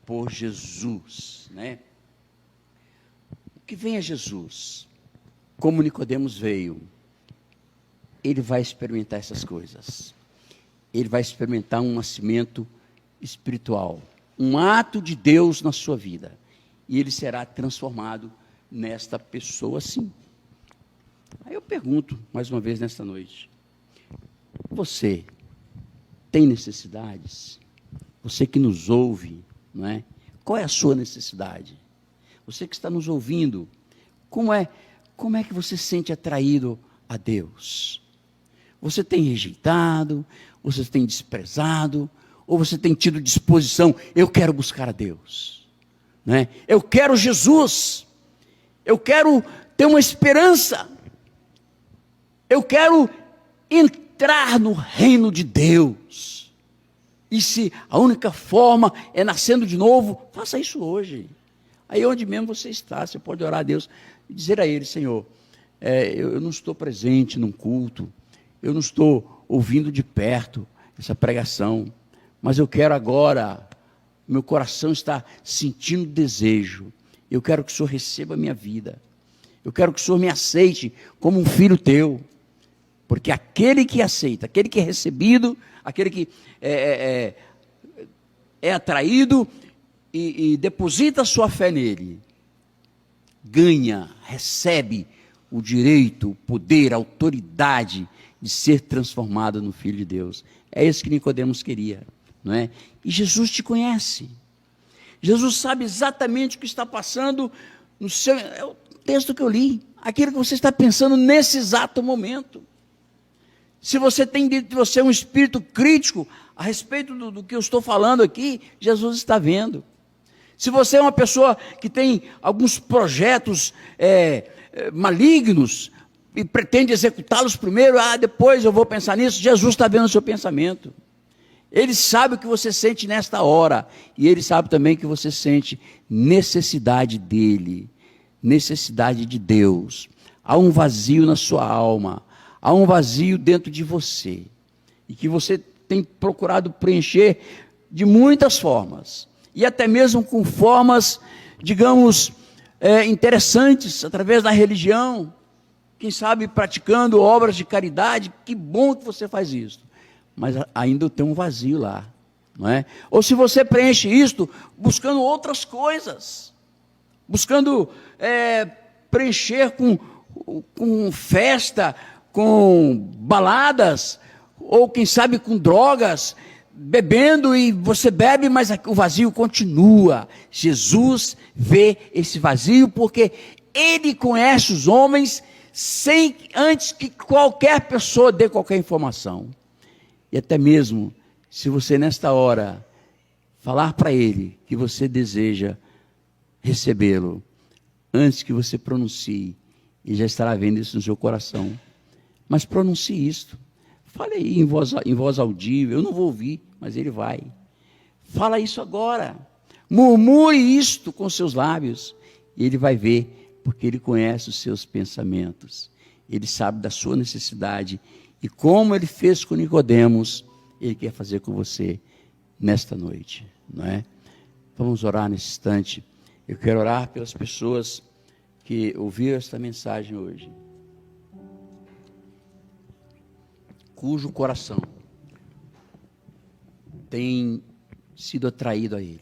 por Jesus, né? O que vem a Jesus, como Nicodemos veio, ele vai experimentar essas coisas. Ele vai experimentar um nascimento espiritual, um ato de Deus na sua vida, e ele será transformado nesta pessoa sim. Aí eu pergunto, mais uma vez nesta noite, você tem necessidades? Você que nos ouve, não é? Qual é a sua necessidade? Você que está nos ouvindo, como é que você se sente atraído a Deus? Você tem rejeitado, você tem desprezado, ou você tem tido disposição, eu quero buscar a Deus, não é? Eu quero Jesus, eu quero ter uma esperança, eu quero entrar no reino de Deus, e se a única forma é nascendo de novo, faça isso hoje, aí onde mesmo você está, você pode orar a Deus, e dizer a Ele, Senhor, eu não estou presente num culto, eu não estou ouvindo de perto essa pregação, mas eu quero agora, meu coração está sentindo desejo, eu quero que o Senhor receba a minha vida, eu quero que o Senhor me aceite como um filho teu, porque aquele que aceita, aquele que é recebido, aquele que é atraído e deposita a sua fé nele, ganha, recebe o direito, o poder, a autoridade de ser transformado no Filho de Deus. É isso que Nicodemos queria, não é? E Jesus te conhece. Jesus sabe exatamente o que está passando no seu... É o texto que eu li, aquilo que você está pensando nesse exato momento. Se você tem dentro de você um espírito crítico a respeito do que eu estou falando aqui, Jesus está vendo. Se você é uma pessoa que tem alguns projetos malignos e pretende executá-los primeiro, depois eu vou pensar nisso, Jesus está vendo o seu pensamento. Ele sabe o que você sente nesta hora, e Ele sabe também que você sente necessidade dEle, necessidade de Deus. Há um vazio na sua alma, há um vazio dentro de você, e que você tem procurado preencher de muitas formas, e até mesmo com formas, digamos, interessantes, através da religião, quem sabe praticando obras de caridade. Que bom que você faz isso, mas ainda tem um vazio lá, não é? Ou se você preenche isto buscando outras coisas, buscando preencher com festa, com baladas, ou quem sabe com drogas, bebendo, e você bebe, mas o vazio continua. Jesus vê esse vazio, porque Ele conhece os homens antes que qualquer pessoa dê qualquer informação. E até mesmo, se você nesta hora falar para Ele que você deseja recebê-lo, antes que você pronuncie, Ele já estará vendo isso no seu coração. Mas pronuncie isto, Fale aí em voz audível. Eu não vou ouvir, mas ele vai. Fala isso agora. Murmure isto com seus lábios. E ele vai ver, porque ele conhece os seus pensamentos. Ele sabe da sua necessidade. E como ele fez com Nicodemos, ele quer fazer com você nesta noite, não é? Vamos orar nesse instante. Eu quero orar pelas pessoas que ouviram esta mensagem hoje, cujo coração tem sido atraído a Ele,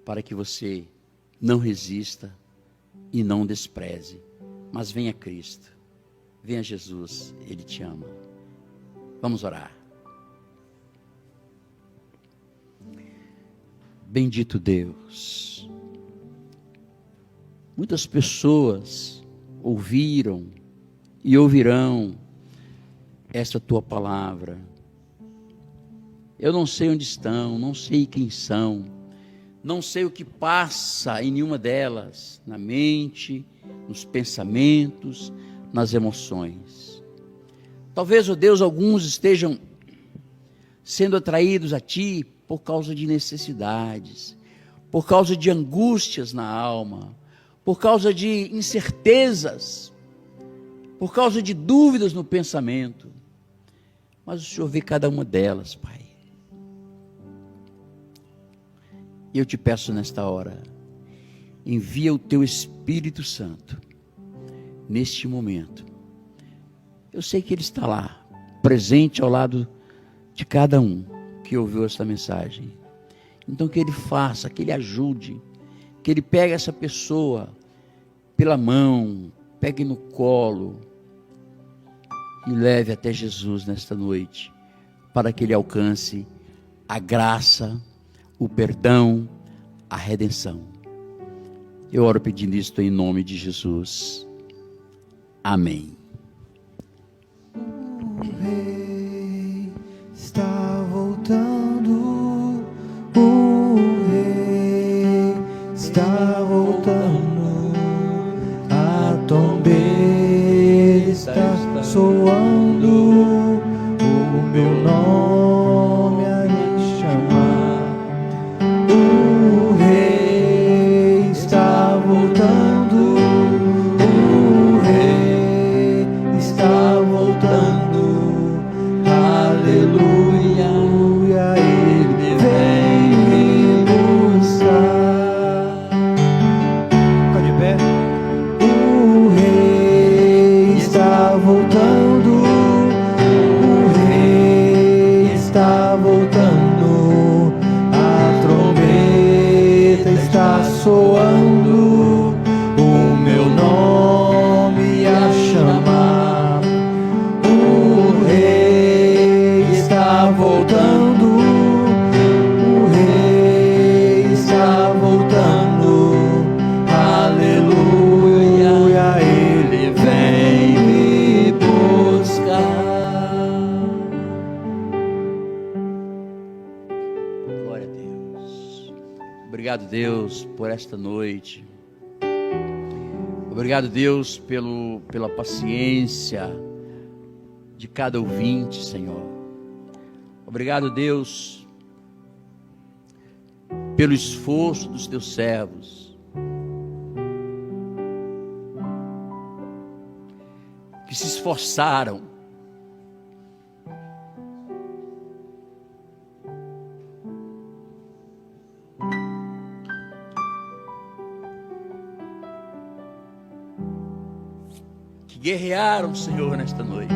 para que você não resista e não despreze, mas venha a Cristo, venha a Jesus, Ele te ama. Vamos orar. Bendito Deus, muitas pessoas ouviram e ouvirão esta tua palavra. Eu não sei onde estão, não sei quem são, não sei o que passa em nenhuma delas, na mente, nos pensamentos, nas emoções. Talvez, ó Deus, alguns estejam sendo atraídos a Ti por causa de necessidades, por causa de angústias na alma, por causa de incertezas, por causa de dúvidas no pensamento. Mas o Senhor vê cada uma delas, Pai. E eu te peço nesta hora, envia o Teu Espírito Santo, neste momento. Eu sei que Ele está lá, presente ao lado de cada um que ouviu esta mensagem. Então que Ele faça, que Ele ajude, que Ele pegue essa pessoa pela mão, pegue no colo e leve até Jesus nesta noite, para que ele alcance a graça, o perdão, a redenção. Eu oro pedindo isto em nome de Jesus. Amém. O Rei está voltando, o Rei está voltando, a trombeira está soando, o meu nome a lhe chamar. O Rei está voltando, o Rei está voltando, aleluia, Ele vem me buscar. Fica de pé. O Rei está voltando, o Rei está voltando, a trombeta está soando, o meu nome a chamar. O Rei está voltando, o Rei está voltando, aleluia, Ele vem me buscar. Glória a Deus. Obrigado, Deus, por esta noite. Obrigado, Deus, pela paciência de cada ouvinte, Senhor. Obrigado, Deus, pelo esforço dos teus servos, que se esforçaram que guerrearam, Senhor, nesta noite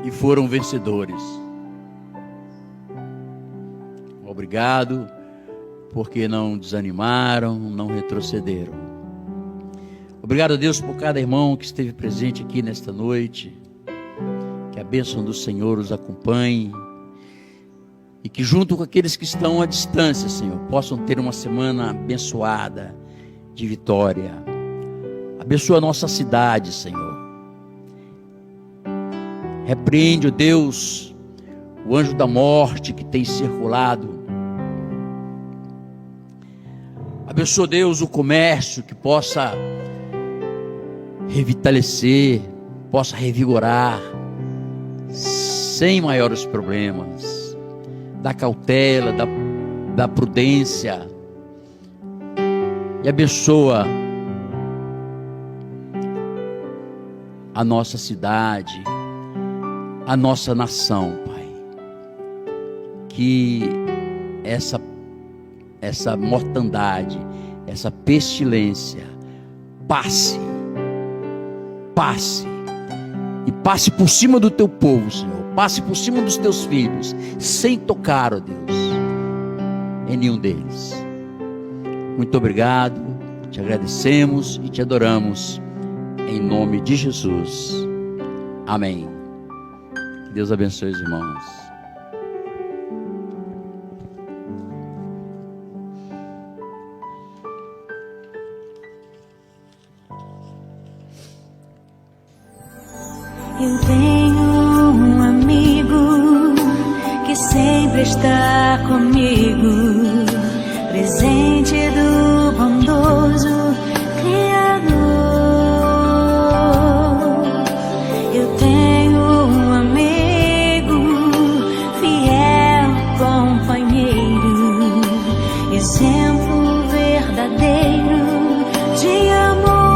e foram vencedores. Obrigado, porque não desanimaram, não retrocederam. Obrigado, Deus, por cada irmão que esteve presente aqui nesta noite. Que a bênção do Senhor os acompanhe e que junto com aqueles que estão à distância, Senhor, possam ter uma semana abençoada de vitória. Abençoa a nossa cidade, Senhor. Repreende, ó Deus, o anjo da morte que tem circulado. Abençoa, Deus, o comércio que possa revitalecer, possa revigorar sem maiores problemas, da cautela, da prudência, e abençoa a nossa cidade, a nossa nação, Pai. Que essa mortandade, essa pestilência passe e passe por cima do teu povo, Senhor, passe por cima dos teus filhos, sem tocar, ó Deus, em nenhum deles. Muito obrigado, te agradecemos e te adoramos, em nome de Jesus, amém. Que Deus abençoe os irmãos. Eu tenho um amigo que sempre está comigo, presente do bondoso Criador. Eu tenho um amigo, fiel companheiro, exemplo verdadeiro de amor.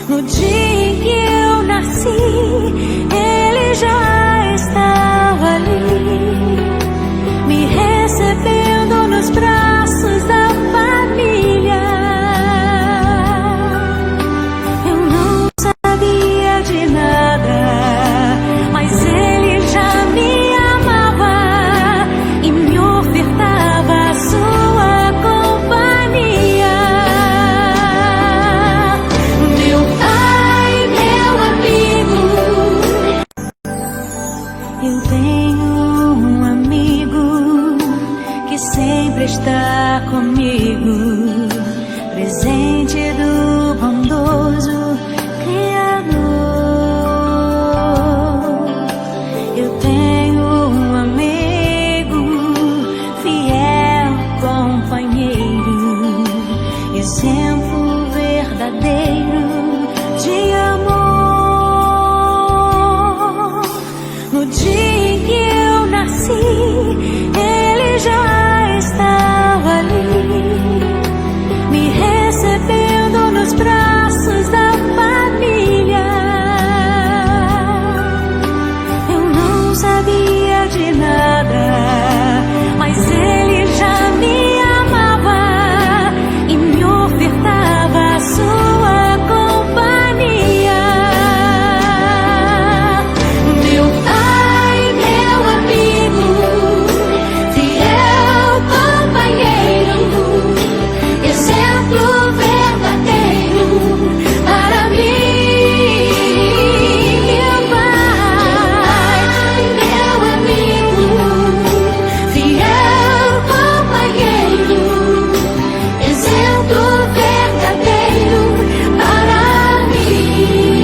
No dia em que eu nasci, ele já estava ali, me recebendo nos braços da família. Eu não sabia de nada, mas ele já me amava e me ofertava a sua companhia. Meu pai, meu amigo. Eu tenho um amigo que sempre está comigo, presente do bondoso Criador. Eu tenho um amigo, fiel companheiro, exemplo verdadeiro de amor. No dia em que eu nasci, ele já estava ali, me recebendo nos braços da família. Eu não sabia de nada, mas ele já me amava e me ofertava a sua companhia. Meu pai, meu amigo, fiel companheiro, exemplo verdadeiro para mim. Meu pai, meu amigo, fiel companheiro, exemplo verdadeiro para mim.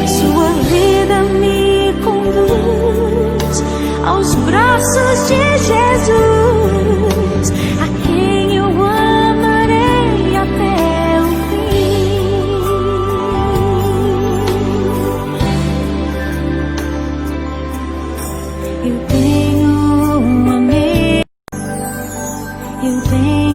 Sua vida me conduz aos braços de Jesus.